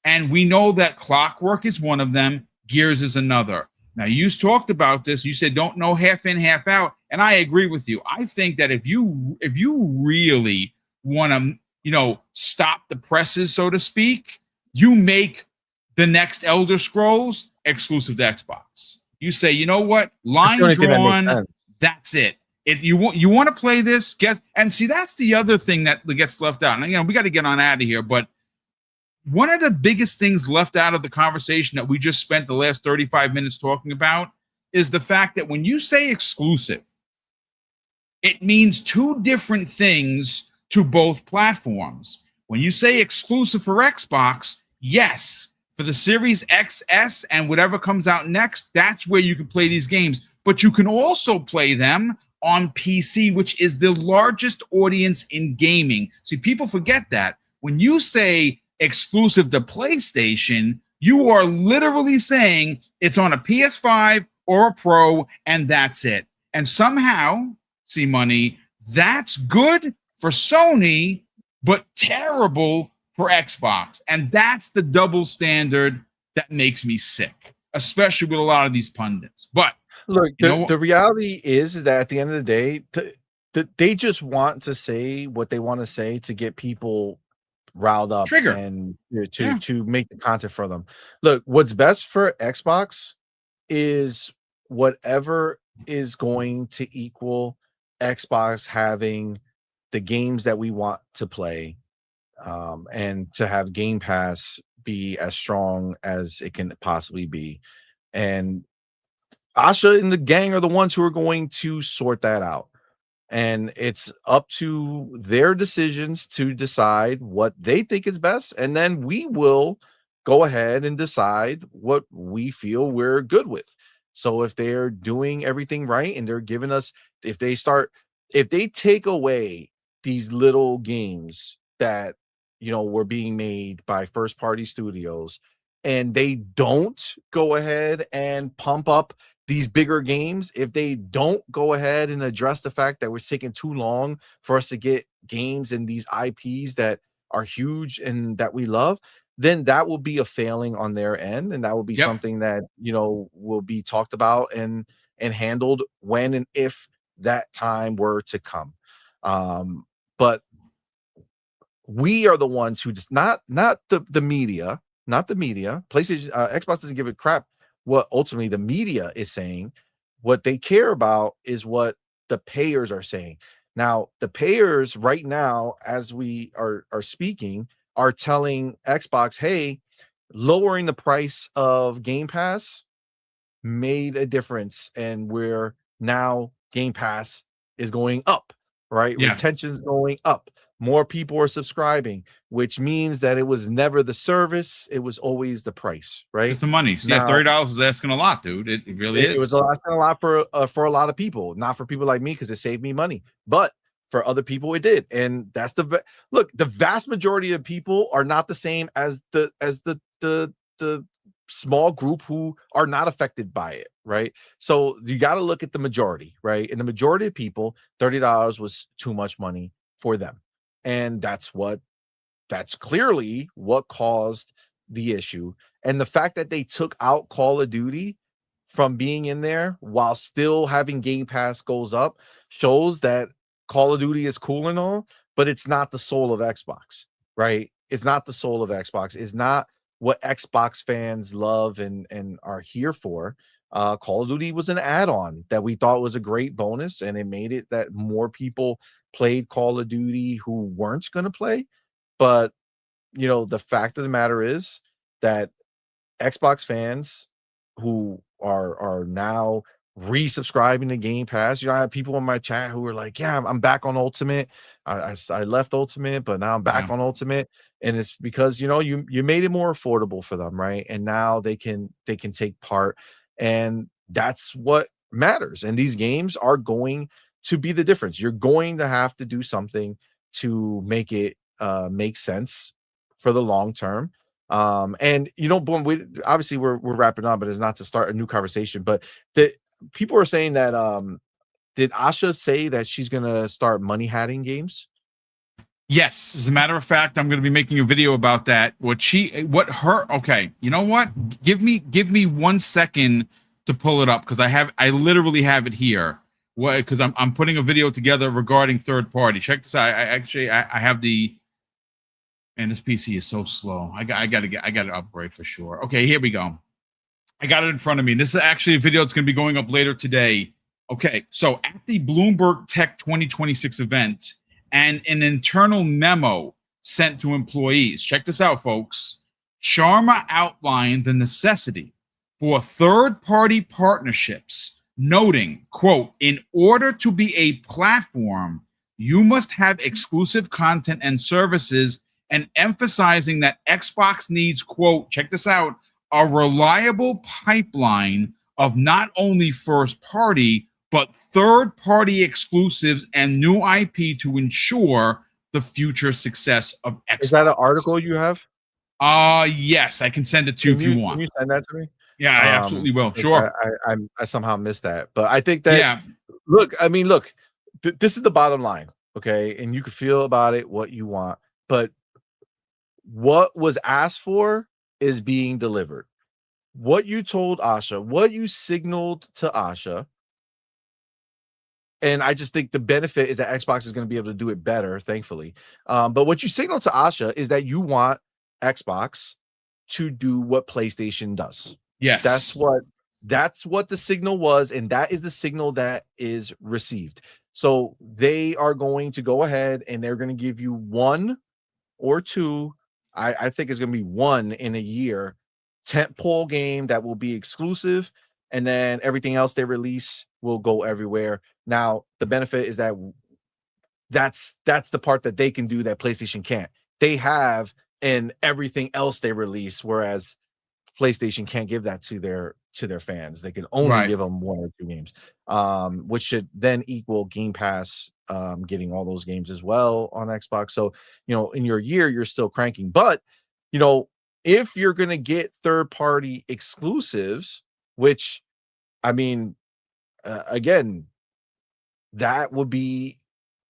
And we know that Clockwork is one of them. Gears is another. Now, you talked about this. You said don't know half in, half out. And I agree with you. I think that if you really want to, stop the presses, so to speak, you make the next Elder Scrolls exclusive to Xbox. You say, you know what? Line drawn. That's it. You want to play this? And see, that's the other thing that gets left out. And we got to get on out of here. But one of the biggest things left out of the conversation that we just spent the last 35 minutes talking about is the fact that when you say exclusive, it means two different things to both platforms. When you say exclusive for Xbox, yes, for the Series XS and whatever comes out next, that's where you can play these games. But you can also play them on PC, which is the largest audience in gaming. See, people forget that. When you say exclusive to PlayStation, you are literally saying it's on a PS5 or a Pro, and that's it. And somehow, C-Money, that's good for Sony, but terrible for Xbox. And that's the double standard that makes me sick, especially with a lot of these pundits. But look, the reality is that at the end of the day, they just want to say what they want to say to get people riled up and to make the content for them. Look, what's best for Xbox is whatever is going to equal Xbox having the games that we want to play, and to have Game Pass be as strong as it can possibly be. And Asha and the gang are the ones who are going to sort that out. And it's up to their decisions to decide what they think is best. And then we will go ahead and decide what we feel we're good with. So if they're doing everything right and they're giving us, if they take away these little games that, were being made by first party studios, and they don't go ahead and pump up these bigger games, if they don't go ahead and address the fact that we're taking too long for us to get games and these IPs that are huge and that we love, then that will be a failing on their end, and that will be something that will be talked about and handled when and if that time were to come. But we are the ones who just not the media, not the media. PlayStation, Xbox doesn't give a crap what ultimately the media is saying. What they care about is what the payers are saying. Now, the payers right now, as we are speaking, are telling Xbox, hey, lowering the price of Game Pass made a difference, and where now Game Pass is going up, right? Yeah. Retention's going up. More people are subscribing, which means that it was never the service, it was always the price, right? It's the money. So yeah, $30 is asking a lot, dude. It really is. It was asking a lot for a lot of people, not for people like me, because it saved me money. But for other people, it did. And that's look, the vast majority of people are not the same as the small group who are not affected by it, right? So you got to look at the majority, right? And the majority of people, $30 was too much money for them. And that's clearly what caused the issue. And the fact that they took out Call of Duty from being in there while still having Game Pass goes up shows that Call of Duty is cool and all, but it's not the soul of Xbox, right? It's not the soul of Xbox. It's not what Xbox fans love and are here for. Call of Duty was an add-on that we thought was a great bonus, and it made it that more people played Call of Duty who weren't going to play. But the fact of the matter is that Xbox fans who are now resubscribing to Game Pass. I have people in my chat who are like, "Yeah, I'm back on Ultimate. I left Ultimate, but now I'm back on Ultimate." And it's because you made it more affordable for them, right? And now they can take part, and that's what matters. And these games are going to be the difference. You're going to have to do something to make it make sense for the long term. And boom, we're wrapping up, but it's not to start a new conversation. But the people are saying that did Asha say that she's gonna start money hatting games? Yes, as a matter of fact, I'm going to be making a video about that. Okay, you know what? Give me 1 second to pull it up, because I literally have it here. What? Because I'm putting a video together regarding third party. Check this out. I have the. And this PC is so slow. I got to upgrade for sure. Okay, here we go. I got it in front of me. This is actually a video that's going to be going up later today. Okay, so at the Bloomberg Tech 2026 event, and an internal memo sent to employees. Check this out, folks. Sharma outlined the necessity for third-party partnerships, noting, quote, in order to be a platform, you must have exclusive content and services, and emphasizing that Xbox needs, quote, check this out, a reliable pipeline of not only first-party, but third-party exclusives and new IP to ensure the future success of Xbox. Is that an article you have? Yes, I can send it to you if you want. Can you send that to me? Yeah, I absolutely will. Sure. I somehow missed that, but I think that look, this is the bottom line, okay? And you can feel about it what you want, but what was asked for is being delivered. What you told Asha, what you signaled to Asha, and I just think the benefit is that Xbox is going to be able to do it better, thankfully. But what you signaled to Asha is that you want Xbox to do what PlayStation does. Yes. That's what the signal was, and that is the signal that is received. So they are going to go ahead and they're going to give you one or two, I think it's going to be one in a year, tentpole game that will be exclusive and then everything else they release will go everywhere. Now, the benefit is that that's the part that they can do that PlayStation can't. They have and everything else they release, whereas PlayStation can't give that to their fans. They can only give them 1 or 2 games, which should then equal Game Pass getting all those games as well on Xbox. So, in your year, you're still cranking. But, if you're going to get third-party exclusives, which, I mean, again, that would be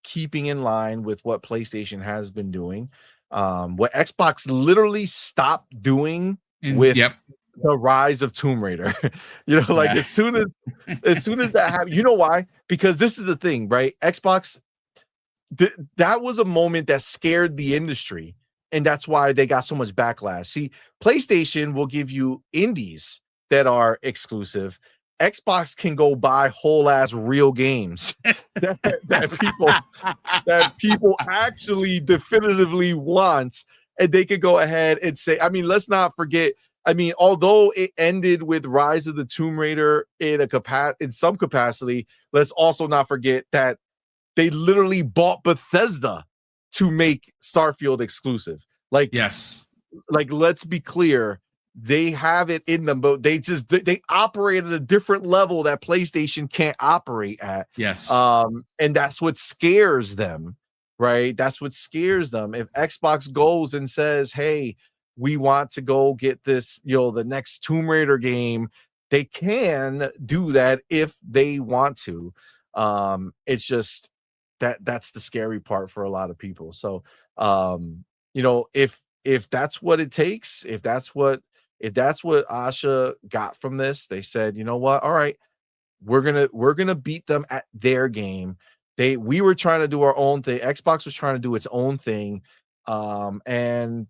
keeping in line with what PlayStation has been doing. What Xbox literally stopped doing with the rise of Tomb Raider. As soon as that happened, you know why? Because this is the thing, right? Xbox, that was a moment that scared the industry, and that's why they got so much backlash. See, PlayStation will give you indies that are exclusive. Xbox can go buy whole ass real games that people actually definitively want, and they could go ahead and say, I mean, let's not forget, I mean, although it ended with Rise of the Tomb Raider in some capacity, let's also not forget that they literally bought Bethesda to make Starfield exclusive. Let's be clear, they have it in them, but they operate at a different level that PlayStation can't operate at. And that's what scares them, right? That's what scares them. If Xbox goes and says, hey, we want to go get this, the next Tomb Raider game, they can do that if they want to. It's just that's the scary part for a lot of people. So, if that's what it takes, if that's what Asha got from this, they said, you know what? All right, we're gonna beat them at their game. We were trying to do our own thing. Xbox was trying to do its own thing, and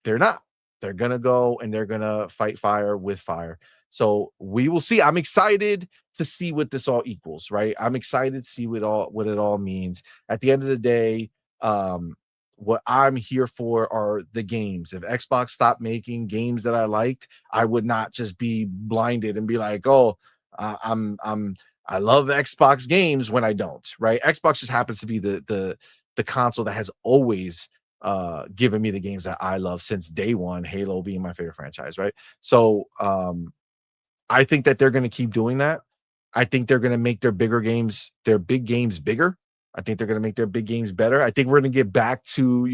they're not. They're gonna go and they're gonna fight fire with fire. So we will see. I'm excited to see what this all equals, right? I'm excited to see what it all means. At the end of the day, what I'm here for are the games. If Xbox stopped making games that I liked, I would not just be blinded and be like, oh, I love Xbox games when I don't, right? Xbox just happens to be the console that has always given me the games that I love since day one, Halo being my favorite franchise, right? So I think that they're going to keep doing that. I think they're going to make their big games bigger. I think they're going to make their big games better. I think we're going to get back to,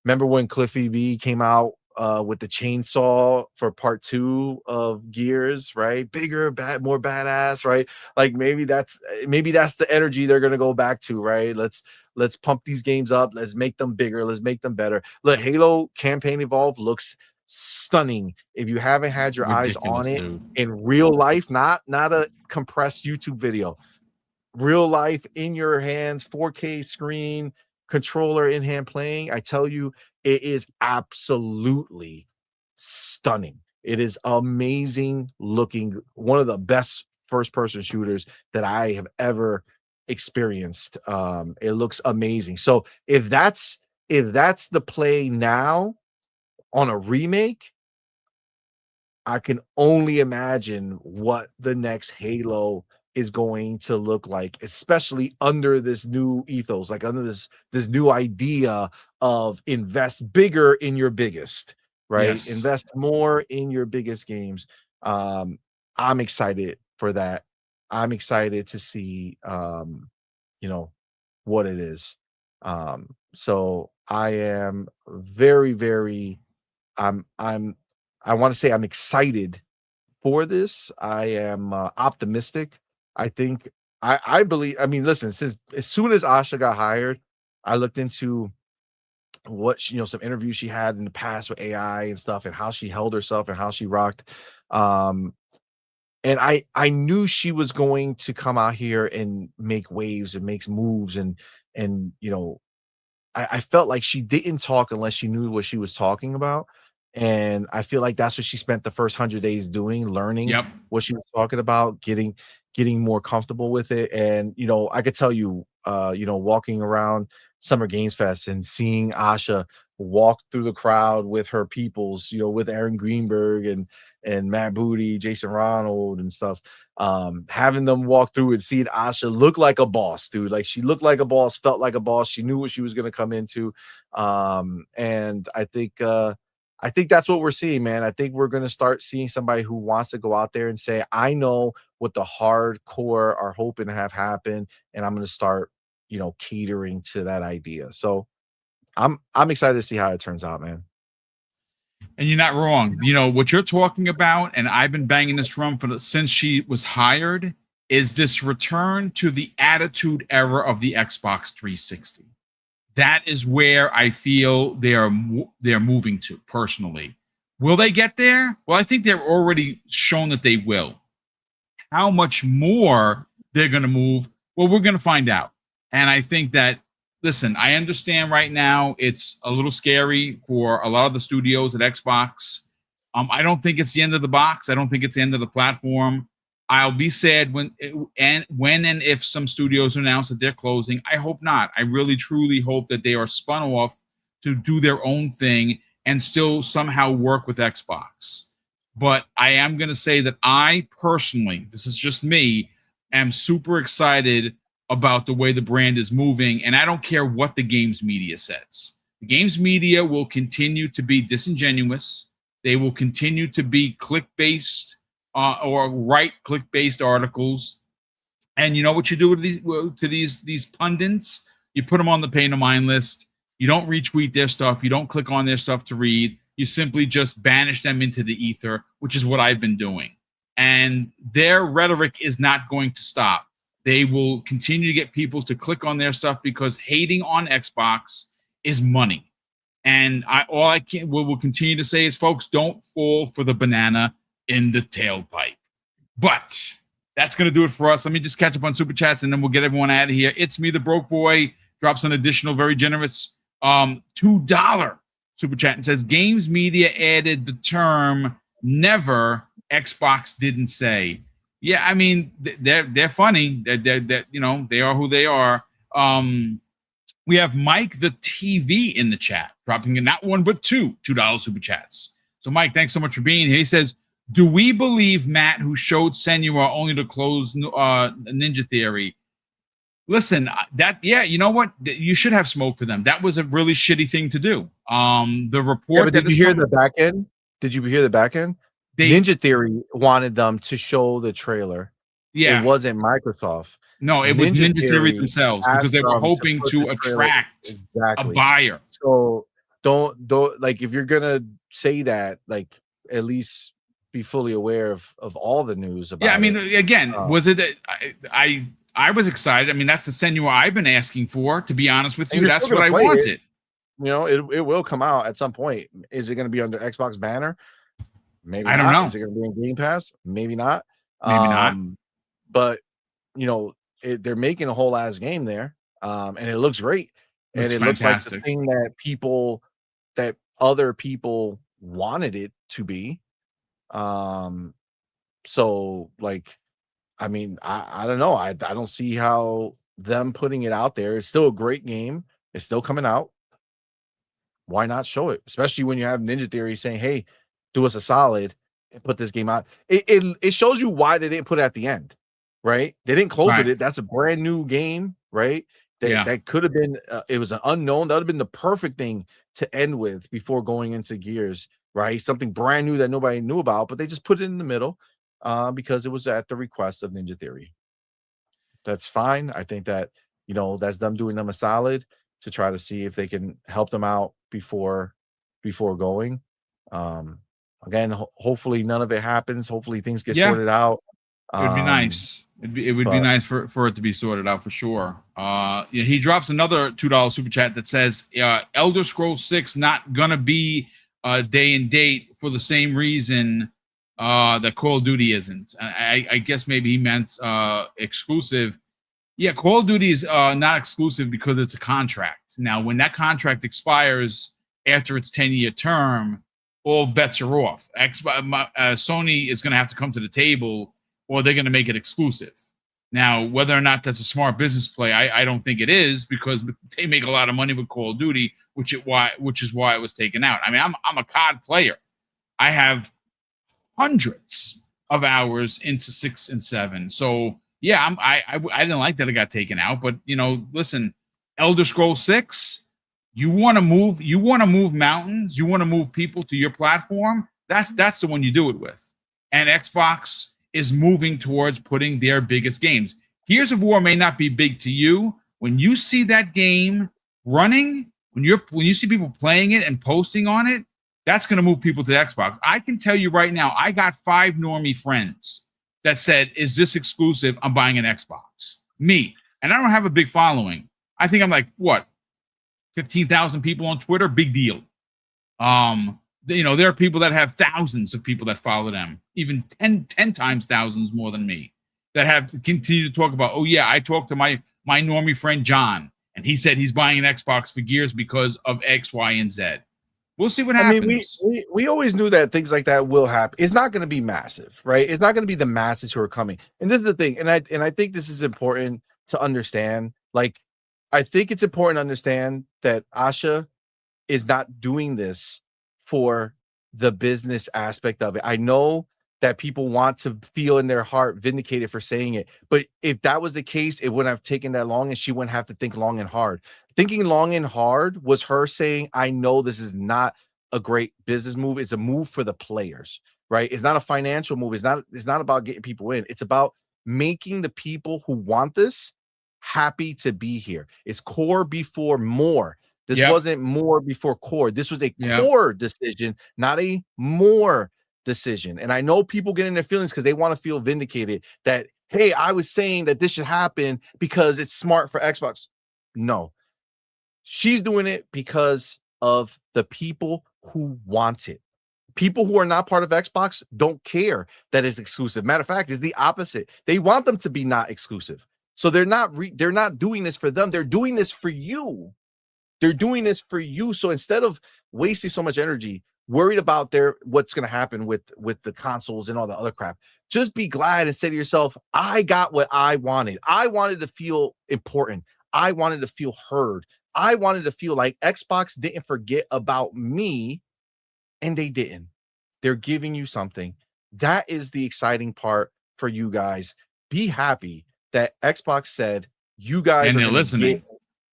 remember when Cliffy B came out with the chainsaw for part 2 of Gears, right? Bigger, more badass, right? Like maybe that's the energy they're going to go back to, right? Let's pump these games up. Let's make them bigger. Let's make them better. Look, Halo Campaign Evolved looks stunning. If you haven't had your eyes on it in real life, not a compressed YouTube video, real life in your hands, 4K screen, controller in hand playing, I tell you, it is absolutely stunning. It is amazing looking. One of the best first person shooters that I have ever experienced. It looks amazing. So if that's the play now on a remake, I can only imagine what the next Halo is going to look like, especially under this new ethos, like under this new idea of invest bigger in your biggest, right? Invest more in your biggest games. I'm excited for that. I'm excited to see what it is. So I am very, very I want to say I'm excited for this. I am optimistic. I think I believe. I mean, listen. Since as soon as Asha got hired, I looked into what some interviews she had in the past with AI and stuff, and how she held herself and how she rocked. And I knew she was going to come out here and make waves and makes moves, and I felt like she didn't talk unless she knew what she was talking about. And I feel like that's what she spent the first 100 days doing, learning what she was talking about, getting more comfortable with it. And, I could tell you, walking around Summer Games Fest and seeing Asha walked through the crowd with her peoples, with Aaron Greenberg and Matt Booty, Jason Ronald and stuff. Having them walk through and seeing Asha look like a boss, dude. Like, she looked like a boss, felt like a boss. She knew what she was going to come into. And I think that's what we're seeing, man. I think we're going to start seeing somebody who wants to go out there and say, I know what the hardcore are hoping to have happen, and I'm going to start, catering to that idea. So I'm excited to see how it turns out, man. And you're not wrong. What you're talking about, and I've been banging this drum since she was hired, is this return to the attitude era of the Xbox 360. That is where I feel they're moving to, personally. Will they get there? Well, I think they're already shown that they will. How much more they're going to move? Well, we're going to find out. And I think that, listen, I understand right now it's a little scary for a lot of the studios at Xbox. I don't think it's the end of the box. I don't think it's the end of the platform. I'll be sad when and if some studios announce that they're closing. I hope not. I really, truly hope that they are spun off to do their own thing and still somehow work with Xbox. But I am going to say that I personally, this is just me, am super excited about the way the brand is moving. And I don't care what the games media says. The games media will continue to be disingenuous. They will continue to be click-based or write click-based articles. And you know what you do with these pundits? You put them on the pay no mind list. You don't retweet their stuff. You don't click on their stuff to read. You simply just banish them into the ether, which is what I've been doing. And their rhetoric is not going to stop. They will continue to get people to click on their stuff because hating on Xbox is money. And all I will continue to say is, folks, don't fall for the banana in the tailpipe. But that's going to do it for us. Let me just catch up on Super Chats, and then we'll get everyone out of here. It's me, the broke boy, drops an additional, very generous $2 Super Chat and says, Games Media added the term never, Xbox didn't say. Yeah, I mean, they're funny. They are who they are. We have Mike the TV in the chat, dropping in not one but $2 Super Chats. So, Mike, thanks so much for being here. He says, do we believe Matt, who showed Senua only to close Ninja Theory? Listen, you know what? You should have smoke for them. That was a really shitty thing to do. The report. Yeah, did you hear the back end? Did you hear the back end? Ninja Theory wanted them to show the trailer. Yeah, it wasn't Microsoft. No, it was Ninja Theory themselves, because they were hoping to attract a buyer. So don't like, if you're gonna say that, like, at least be fully aware of all the news about. Yeah, I mean, again, was it that I was excited? I mean, that's the Senua I've been asking for. To be honest with you, that's what I wanted. It will come out at some point. Is it going to be under Xbox banner? Maybe I don't know. Is it going to be in Game Pass? Maybe not. Maybe not. But they're making a whole ass game there, and it looks great. And it looks like the thing that other people wanted it to be. So, like, I mean, I don't know. I don't see how them putting it out there. It's still a great game. It's still coming out. Why not show it? Especially when you have Ninja Theory saying, hey, do us a solid and put this game out. It shows you why they didn't put it at the end, right? They didn't close with it. That's a brand new game, right? That could have been, it was an unknown. That would have been the perfect thing to end with before going into Gears, right? Something brand new that nobody knew about, but they just put it in the middle because it was at the request of Ninja Theory. That's fine. I think that, that's them doing them a solid to try to see if they can help them out before going. Again, hopefully none of it happens. Hopefully things get sorted out. It would be nice. It would be nice for it to be sorted out for sure. He drops another $2 super chat that says Elder Scrolls 6 not gonna be day and date for the same reason that Call of Duty isn't. I guess maybe he meant exclusive. Yeah, Call of Duty is not exclusive because it's a contract. Now, when that contract expires after its 10-year term, all bets are off. Sony is going to have to come to the table, or they're going to make it exclusive. Now, whether or not that's a smart business play, I don't think it is, because they make a lot of money with Call of Duty, which is why it was taken out. I mean, I'm a COD player. I have hundreds of hours into 6 and 7. So yeah, I didn't like that it got taken out, but listen, Elder Scrolls 6, you want to move mountains, you want to move people to your platform. That's the one you do it with. And Xbox is moving towards putting their biggest games. Gears of War may not be big to you. When you see that game running, when you see people playing it and posting on it, that's going to move people to Xbox. I can tell you right now, I got 5 normie friends that said, "Is this exclusive? I'm buying an Xbox." Me. And I don't have a big following. I think I'm like, 15,000 people on Twitter? Big deal. There are people that have thousands of people that follow them, even 10 times thousands more than me, that have continued to talk about, oh yeah, I talked to my normie friend John, and he said he's buying an Xbox for Gears because of X, Y, and Z. We'll see what happens. I mean, we always knew that things like that will happen. It's not going to be massive, right? It's not going to be the masses who are coming. And this is the thing, and I think this is important to understand. Like, I think it's important to understand that Asha is not doing this for the business aspect of it. I know that people want to feel in their heart vindicated for saying it, but if that was the case, it wouldn't have taken that long, and she wouldn't have to think long and hard. Thinking long and hard was her saying, I know this is not a great business move. It's a move for the players, right? It's not a financial move. It's not about getting people in. It's about making the people who want this happy to be here. It's core before more. This wasn't more before core. This was a core decision, not a more decision. And I know people get in their feelings because they want to feel vindicated that, hey, I was saying that this should happen because it's smart for Xbox. No, she's doing it because of the people who want it. People who are not part of Xbox don't care that it's exclusive. Matter of fact, it's the opposite. They want them to be not exclusive. So they're not doing this for them. They're doing this for you. They're doing this for you. So instead of wasting so much energy worried about what's going to happen with the consoles and all the other crap, just be glad and say to yourself, I got what I wanted. I wanted to feel important. I wanted to feel heard. I wanted to feel like Xbox didn't forget about me, and they didn't. They're giving you something. That is the exciting part for you guys. Be happy that Xbox said you guys are listening.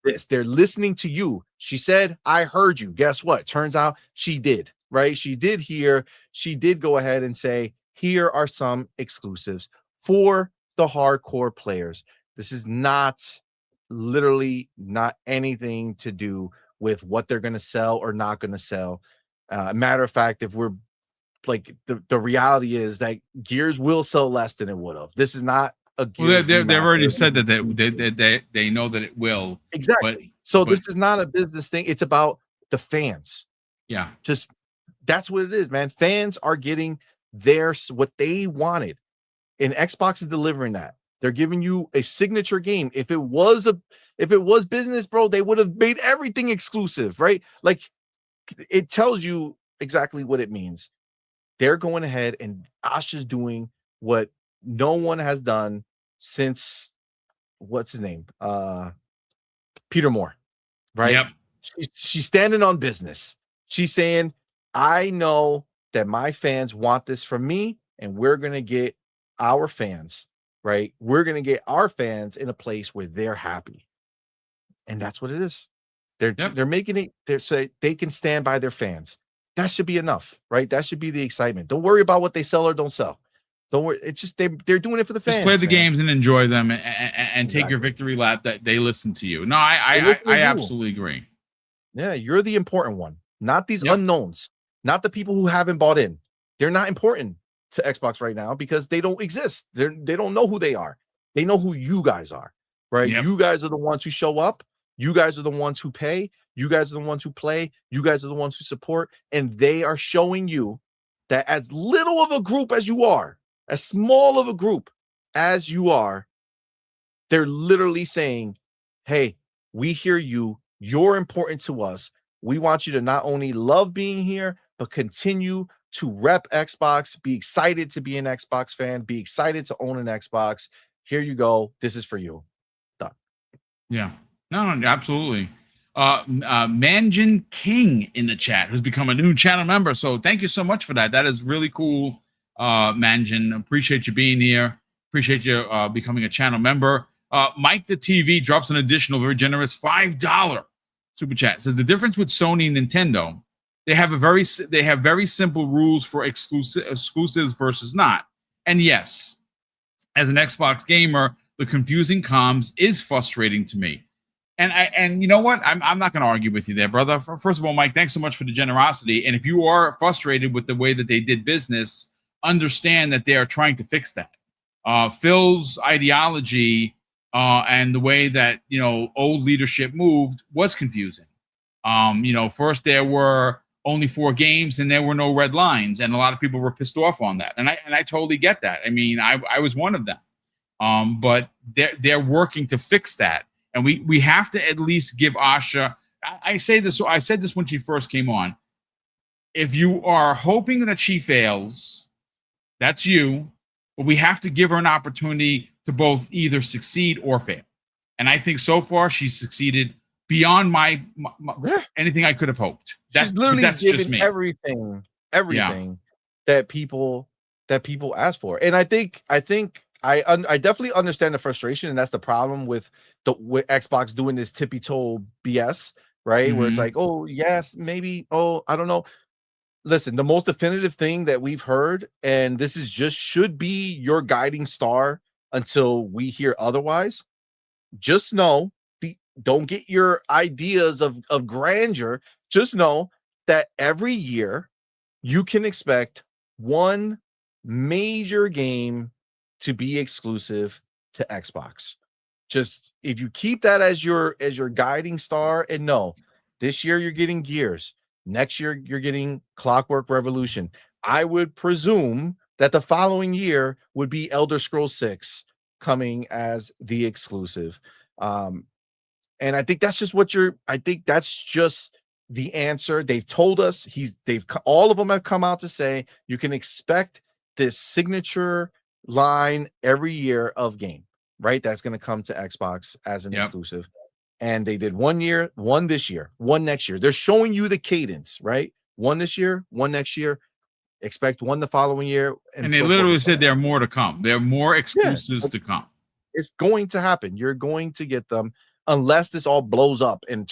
This. They're listening to you. She said, I heard you. Guess what? Turns out she did, right? She did hear. She did go ahead and say, here are some exclusives for the hardcore players. This is literally not anything to do with what they're going to sell or not going to sell. Matter of fact, if we're like, the reality is that Gears will sell less than it would have. This is not they've already said that they know that it will. Exactly. But this is not a business thing. It's about the fans. Yeah. Just that's what it is, man. Fans are getting what they wanted, and Xbox is delivering that. They're giving you a signature game. If it was business, bro, they would have made everything exclusive, right? Like, it tells you exactly what it means. They're going ahead, and Asha's doing what no one has done since what's his name? Peter Moore, right? Yep. She's standing on business. She's saying, I know that my fans want this from me, and we're going to get our fans, right? We're going to get our fans in a place where they're happy. And that's what it is. They're making it so they can stand by their fans. That should be enough, right? That should be the excitement. Don't worry about what they sell or don't sell. Don't worry. It's just they're doing it for the fans. Just play the games and enjoy them, and take your victory lap that they listen to you. No, I absolutely agree. Yeah, you're the important one, not these unknowns, not the people who haven't bought in. They're not important to Xbox right now because they don't exist. They don't know who they are. They know who you guys are, right? Yep. You guys are the ones who show up. You guys are the ones who pay. You guys are the ones who play. You guys are the ones who support. And they are showing you that as little of a group as you are, as small of a group as you are, they're literally saying, hey, we hear you. You're important to us. We want you to not only love being here, but continue to rep Xbox, be excited to be an Xbox fan, be excited to own an Xbox. Here you go. This is for you. Done. Yeah. No, absolutely. Manjin King in the chat, who's become a new channel member. So thank you so much for that. That is really cool, Manjin. Appreciate you being here. Appreciate you becoming a channel member. Mike the TV drops an additional very generous $5 super chat. Says the difference with Sony and Nintendo, they have very simple rules for exclusives versus not. And yes, as an Xbox gamer, the confusing comms is frustrating to me. And you know what? I'm not going to argue with you there, brother. First of all, Mike, thanks so much for the generosity. And if you are frustrated with the way that they did business, understand that they are trying to fix that. Phil's ideology and the way that old leadership moved was confusing. First there were only 4 games and there were no red lines, and a lot of people were pissed off on that. And I totally get that. I mean, I was one of them. But they're working to fix that. And we have to at least give Asha. I said this when she first came on. If you are hoping that she fails, that's you. But we have to give her an opportunity to both either succeed or fail. And I think so far she's succeeded beyond my anything I could have hoped. She's literally given everything that people ask for. And I think I definitely understand the frustration, and that's the problem with Xbox doing this tippy toe BS, right? Where it's like, oh yes, maybe, oh I don't know. Listen, the most definitive thing that we've heard, and this is should be your guiding star until we hear otherwise. Just know, don't get your ideas of grandeur. Just know that every year you can expect one major game to be exclusive to Xbox. Just if you keep that as your guiding star, and no, this year you're getting Gears, next year you're getting Clockwork Revolution. I would presume that the following year would be Elder Scrolls 6 coming as the exclusive. And I think that's just that's just the answer. They've told us all of them have come out to say you can expect this signature line every year of game, right? That's going to come to Xbox as an exclusive. And they did 1 year, 1 this year, 1 next year. They're showing you the cadence, right? 1 this year, 1 next year. Expect 1 the following year. And they literally said there are more to come. There are more exclusives to come. It's going to happen. You're going to get them unless this all blows up and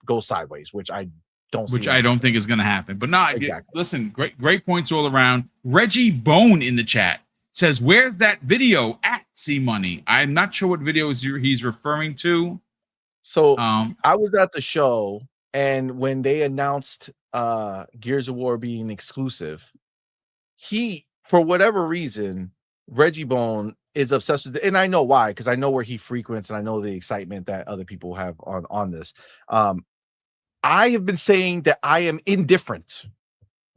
goes sideways, which I don't think is going to happen. But not exactly. Listen, great points all around. Reggie Bone in the chat says, where's that video at C Money? I'm not sure what video he's referring to. So I was at the show, and when they announced Gears of War being exclusive, for whatever reason, Reggie Bone is obsessed with it. And I know why, because I know where he frequents and I know the excitement that other people have on this. I have been saying that I am indifferent.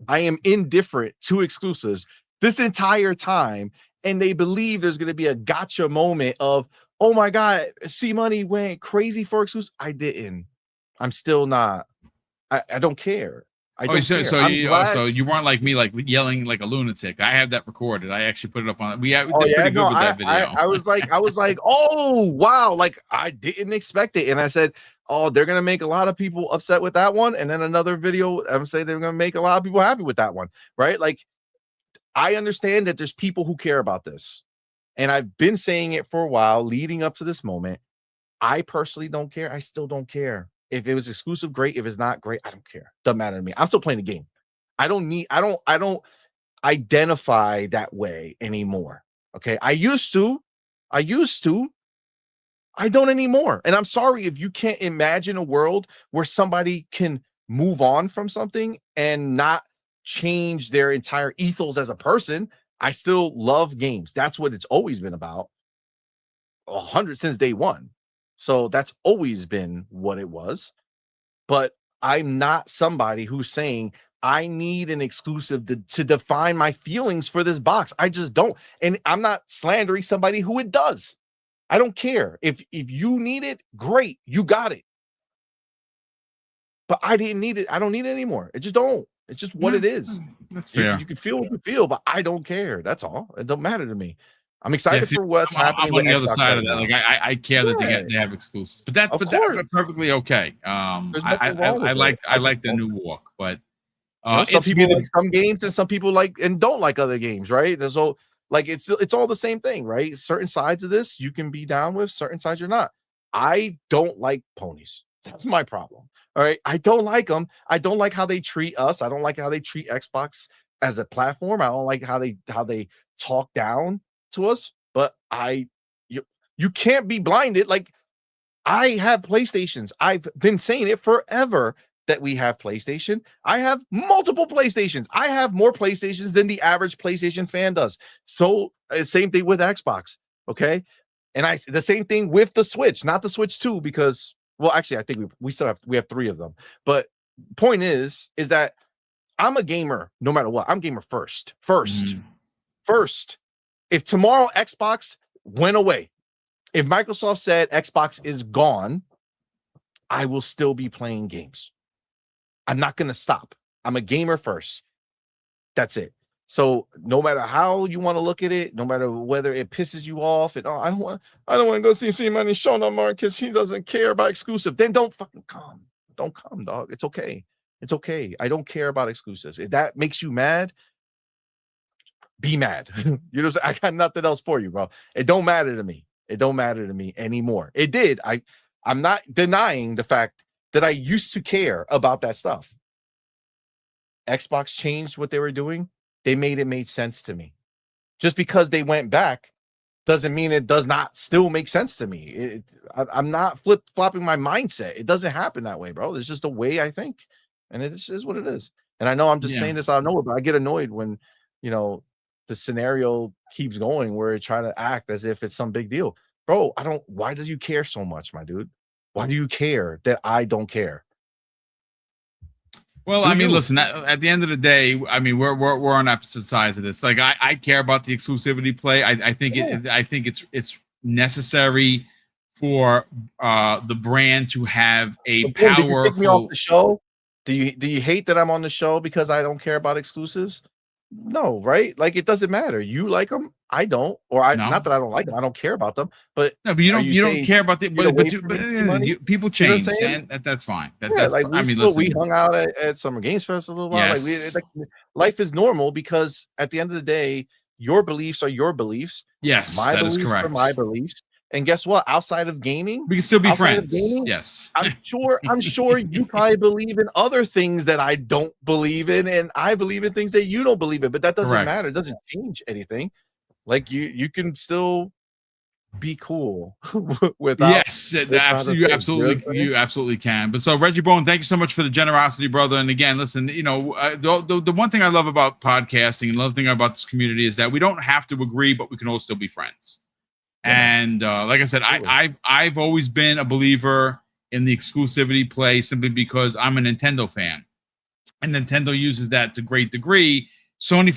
I am indifferent to exclusives this entire time, and they believe there's going to be a gotcha moment of, oh my God, C Money went crazy for exclusives. I didn't. I'm still not. I don't care. I don't care. So you weren't like me, like yelling like a lunatic. I have that recorded. I actually put it up on. We did pretty good with that video. I was like, oh wow, like I didn't expect it, and I said, oh, they're gonna make a lot of people upset with that one, and then another video, I'm saying they're gonna make a lot of people happy with that one, right? Like, I understand that there's people who care about this, and I've been saying it for a while, leading up to this moment. I personally don't care. I still don't care. If it was exclusive, great. If it's not, great. I don't care. Doesn't matter to me. I'm still playing the game. I don't identify that way anymore. Okay. I used to. I don't anymore. And I'm sorry if you can't imagine a world where somebody can move on from something and not change their entire ethos as a person. I still love games. That's what it's always been about. 100 since day one. So that's always been what it was. But I'm not somebody who's saying I need an exclusive to define my feelings for this box. I just don't. And I'm not slandering somebody who it does. I don't care. If you need it, great. You got it. But I didn't need it. I don't need it anymore. It just don't. It's just what it is. That's fair. You can feel what you feel, but I don't care. That's all. It don't matter to me. I'm excited for what's happening. I'm on the other side of that. Like I care that they have exclusives, but that's perfectly okay. I like the new walk, but some people like some games and some people like and don't like other games, right? So like it's all the same thing, right? Certain sides of this you can be down with, certain sides you're not. I don't like ponies. That's my problem. All right. I don't like them. I don't like how they treat us. I don't like how they treat Xbox as a platform. I don't like how they talk down to us. But you can't be blinded. Like I have PlayStations. I've been saying it forever that we have PlayStation. I have multiple PlayStations. I have more PlayStations than the average PlayStation fan does. So same thing with Xbox. Okay. And the same thing with the Switch, not the Switch 2, because actually I think we have 3 of them. But point is that I'm a gamer no matter what. I'm gamer first. First. If tomorrow Xbox went away, if Microsoft said Xbox is gone, I will still be playing games. I'm not going to stop. I'm a gamer first. That's it. So no matter how you want to look at it, no matter whether it pisses you off, and I don't want to go see Money show no more because he doesn't care about exclusive. Then don't fucking come. Don't come, dog. It's okay. It's okay. I don't care about exclusives. If that makes you mad, be mad. You know, I got nothing else for you, bro. It don't matter to me. It don't matter to me anymore. It did. I'm not denying the fact that I used to care about that stuff. Xbox changed what they were doing. They made sense to me. Just because they went back doesn't mean it does not still make sense to me. I'm not flip-flopping my mindset. It doesn't happen that way, bro. It's just the way I think. And it is what it is. And I know I'm just saying this out of nowhere, but I get annoyed when, the scenario keeps going where it try to act as if it's some big deal. Bro, why do you care so much, my dude? Why do you care that I don't care? Well, I mean, listen, at the end of the day, I mean, we're on opposite sides of this. Like, I care about the exclusivity play. I think it's necessary for the brand to have a powerful. Did you take me off the show? Do you hate that I'm on the show because I don't care about exclusives? No, right? Like it doesn't matter. You like them, I don't, not that I don't like them. I don't care about them. But no, but you don't care about the. But people change, and that's fine. That's like we hung out at Summer Games Festival. Yes. Like life is normal because at the end of the day, your beliefs are your beliefs. Yes, my beliefs is correct. Are my beliefs. And guess what? Outside of gaming, we can still be friends. Yes. I'm sure you probably believe in other things that I don't believe in, and I believe in things that you don't believe in, but that doesn't matter. It doesn't change anything. Like you can still be cool without. Yes, you absolutely can. But so Reggie Bone, thank you so much for the generosity, brother. And again, listen, the one thing I love about podcasting and another thing about this community is that we don't have to agree, but we can all still be friends. And like I said, I've always been a believer in the exclusivity play simply because I'm a Nintendo fan, and Nintendo uses that to great degree. Sony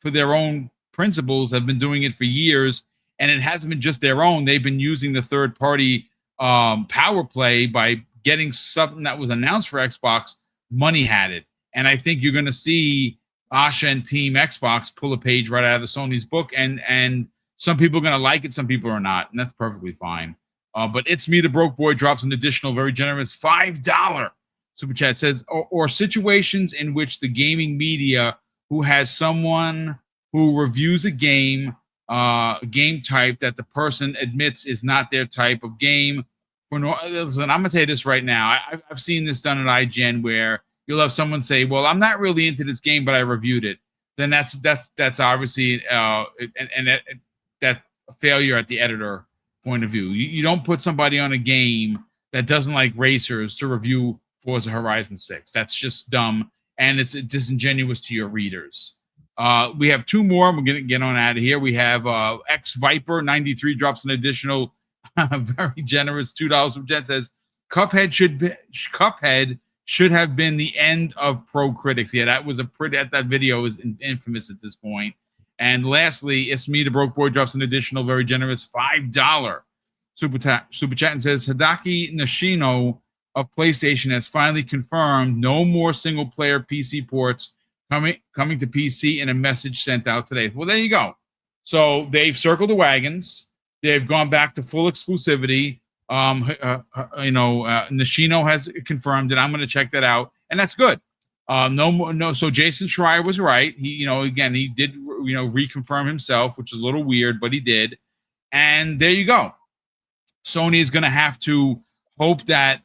for their own principles have been doing it for years, and it hasn't been just their own. They've been using the third party power play by getting something that was announced for Xbox. Money had it, and I think you're going to see Asha and Team Xbox pull a page right out of the Sony's book, and some people are going to like it, some people are not, and that's perfectly fine. But It's Me, the Broke Boy, drops an additional, very generous $5 super chat. Says, or situations in which the gaming media who has someone who reviews a game type that the person admits is not their type of game. Listen, I'm going to tell you this right now. I've seen this done at IGN where you'll have someone say, well, I'm not really into this game, but I reviewed it. Then that's obviously that failure at the editor point of view. You don't put somebody on a game that doesn't like racers to review Forza Horizon 6. That's just dumb, and it's disingenuous to your readers. We have 2 more. We're going to get on out of here. We have X Viper 93 drops an additional very generous $2 from Jen. Says Cuphead should have been the end of Pro Critics. Yeah, that video is infamous at this point. And lastly, It's Me, the Broke Boy, drops an additional, very generous $5 super chat and says, Hideki Nishino of PlayStation has finally confirmed no more single-player PC ports coming to PC in a message sent out today. Well, there you go. So they've circled the wagons. They've gone back to full exclusivity. Nishino has confirmed it. I'm going to check that out, and that's good. No. So Jason Schreier was right. He, again, he did, reconfirm himself, which is a little weird, but he did. And there you go. Sony is going to have to hope that,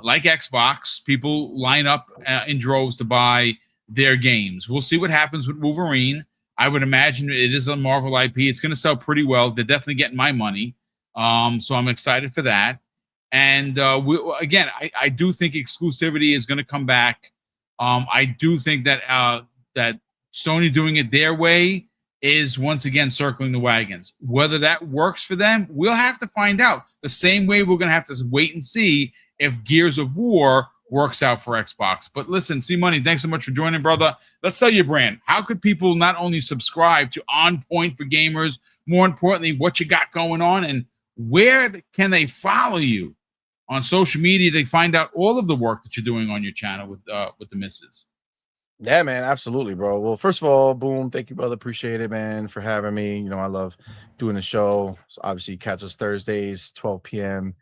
like Xbox, people line up in droves to buy their games. We'll see what happens with Wolverine. I would imagine it is a Marvel IP. It's going to sell pretty well. They're definitely getting my money. So I'm excited for that. And I do think exclusivity is going to come back. I do think that that Sony doing it their way is once again circling the wagons. Whether that works for them, we'll have to find out. The same way we're going to have to wait and see if Gears of War works out for Xbox. But listen, C-Money, thanks so much for joining, brother. Let's sell your brand. How could people not only subscribe to On Point for Gamers, more importantly, what you got going on, and where can they follow you on social media to find out all of the work that you're doing on your channel with the missus? Yeah, man, absolutely, bro. Well, first of all, Boom, thank you, brother. Appreciate it, man, for having me. I love doing the show. So obviously, catch us Thursdays, 12 p.m.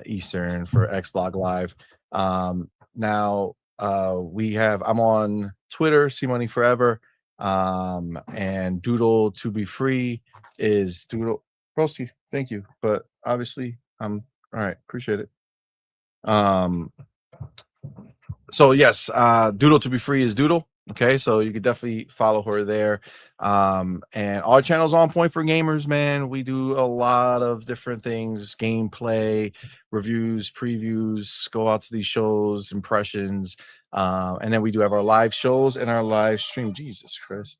Eastern for Xblog Live. Now I'm on Twitter, C-Money Forever, and Doodle to be free is Doodle. Broski, thank you. But obviously, all right, appreciate it. So yes, Doodle to be free is Doodle. Okay, so you could definitely follow her there. And our channel's On Point for Gamers, man. We do a lot of different things: gameplay, reviews, previews, go out to these shows, impressions, and then we do have our live shows and our live stream. Jesus Christ.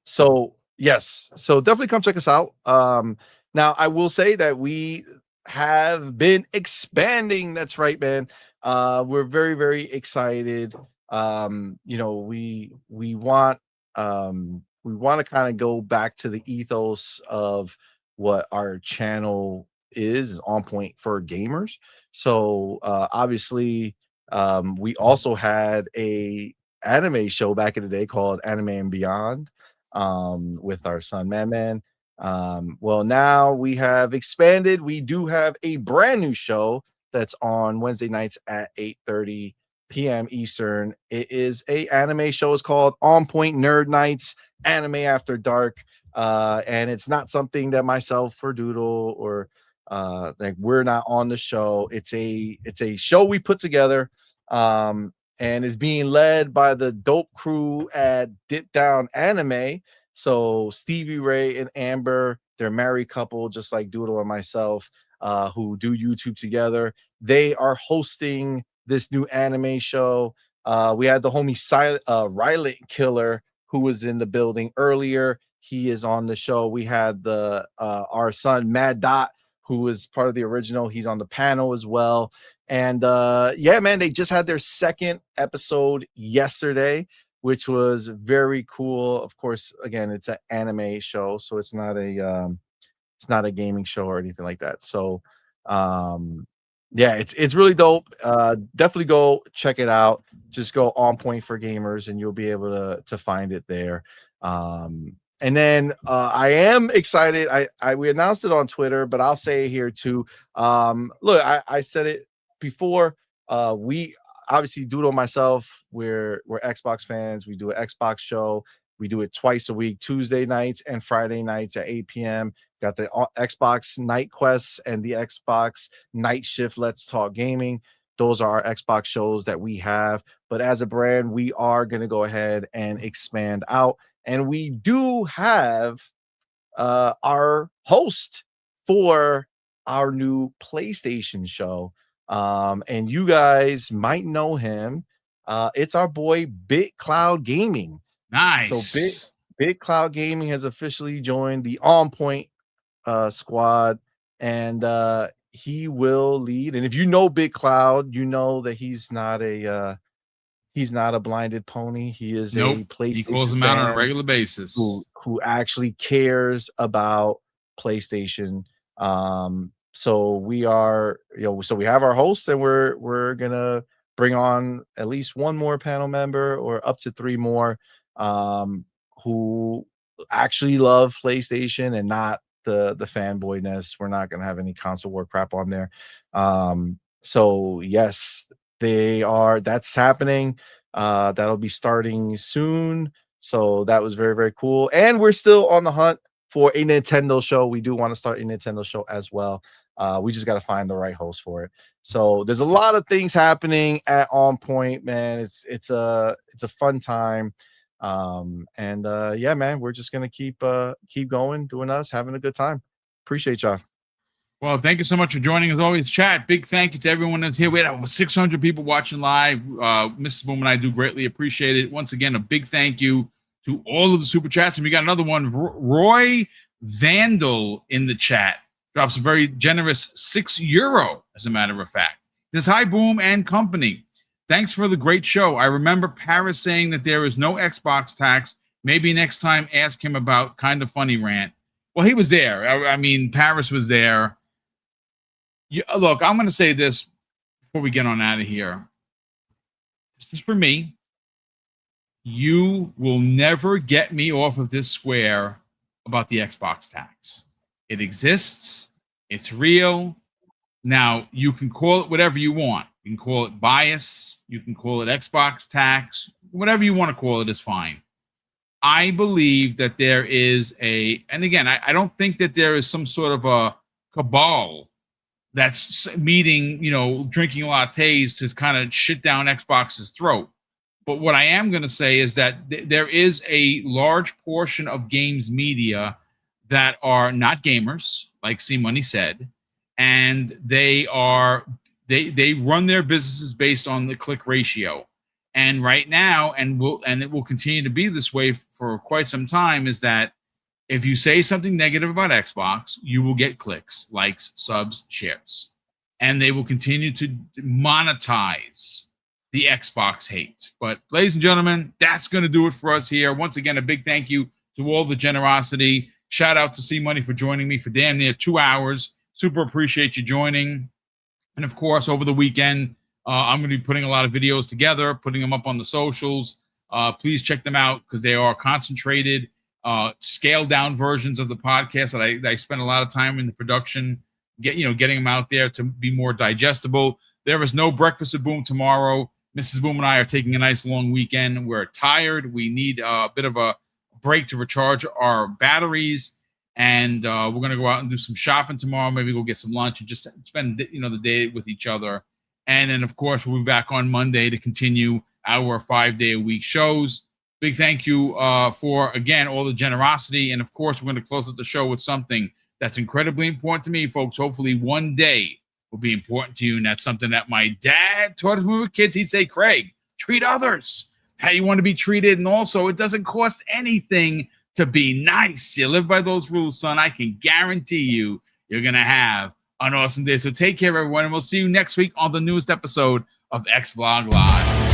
So yes, so definitely come check us out. Now I will say that we have been expanding. That's right, man. We're very, very excited. We want to kind of go back to the ethos of what our channel is On Point for Gamers. So obviously we also had a anime show back in the day called Anime and Beyond with our son Man. Well, now we have expanded. We do have a brand new show that's on Wednesday nights at 8:30 p.m. Eastern. It is a anime show. It's called On Point Nerd Nights Anime After Dark. And it's not something that myself or Doodle or like we're not on the show. It's a show we put together and is being led by the dope crew at Dip Down Anime. So Stevie Ray and Amber, they're a married couple, just like Doodle and myself, who do YouTube together. They are hosting this new anime show. We had the homie Rylant Killer, who was in the building earlier. He is on the show. We had our son Mad Dot, who was part of the original. He's on the panel as well. And yeah, man, they just had their second episode yesterday, which was very cool. Of course, again, it's an anime show, so it's not a gaming show or anything like that. So yeah, it's really dope. Definitely go check it out. Just go On Point for Gamers and you'll be able to find it there. And then I am excited. We announced it on Twitter, but I'll say it here too. Look, I said it before. We obviously, Doodle and myself, we're Xbox fans. We do an Xbox show. We do it twice a week, Tuesday nights and Friday nights at 8 p.m. Got the Xbox Night Quests and the Xbox Night Shift Let's Talk Gaming. Those are our Xbox shows that we have. But as a brand, we are going to go ahead and expand out. And we do have our host for our new PlayStation show. And you guys might know him. It's our boy Big Cloud Gaming. Nice. So Big Cloud Gaming has officially joined the On Point squad, and he will lead. And if you know Big Cloud, you know that he's not a blinded pony. He is a PlayStation. He calls them out on a regular basis. Who actually cares about PlayStation. So we are, so we have our hosts, and we're gonna bring on at least one more panel member or up to 3 more. who actually love PlayStation and not the fanboyness. We're not gonna have any console war crap on there. So yes, that's happening. That'll be starting soon. So that was very, very cool. And we're still on the hunt for a Nintendo show. We do want to start a Nintendo show as well. We just got to find the right host for it. So there's a lot of things happening at On Point, man. It's a fun time. Yeah, man, we're just gonna keep going, doing us, having a good time. Appreciate y'all. Well, thank you so much for joining as always, chat. Big thank you to everyone that's here. We had over 600 people watching live. Mrs. Boom and I do greatly appreciate it. Once again, a big thank you to all of the super chats. And we got another one. Roy Vandal in the chat drops a very generous €6, as a matter of fact. He says, hi, Boom and company. Thanks for the great show. I remember Paris saying that there is no Xbox tax. Maybe next time ask him about Kind of Funny rant. Well, he was there. I mean, Paris was there. Look, I'm going to say this before we get on out of here. This is for me. You will never get me off of this square about the Xbox tax. It exists. It's real. Now, you can call it whatever you want. You can call it bias. You can call it Xbox tax. Whatever you want to call it is fine. I believe that there is and again, I don't think that there is some sort of a cabal that's meeting, drinking lattes to kind of shit down Xbox's throat. But what I am going to say is that there is a large portion of games media that are not gamers, like C Money said, and they run their businesses based on the click ratio. And right now, and it will continue to be this way for quite some time, is that if you say something negative about Xbox, you will get clicks, likes, subs, shares. And they will continue to monetize the Xbox hate. But ladies and gentlemen, that's going to do it for us here. Once again, a big thank you to all the generosity. Shout out to C Money for joining me for damn near 2 hours. Super appreciate you joining. And of course, over the weekend, I'm going to be putting a lot of videos together, putting them up on the socials. Please check them out because they are concentrated, scaled down versions of the podcast that I spent a lot of time in the production, getting them out there to be more digestible. There is no Breakfast with Boom tomorrow. Mrs. Boom and I are taking a nice long weekend. We're tired. We need a bit of a break to recharge our batteries. And we're going to go out and do some shopping tomorrow. Maybe go get some lunch and just spend the day with each other. And then, of course, we'll be back on Monday to continue our 5-day-a-week shows. Big thank you for, again, all the generosity. And, of course, we're going to close out the show with something that's incredibly important to me, folks. Hopefully one day will be important to you. And that's something that my dad taught us when we were kids. He'd say, Craig, treat others how you want to be treated. And also, it doesn't cost anything to be nice. You live by those rules, son. I can guarantee you're going to have an awesome day. So take care, everyone. And we'll see you next week on the newest episode of X Vlog Live.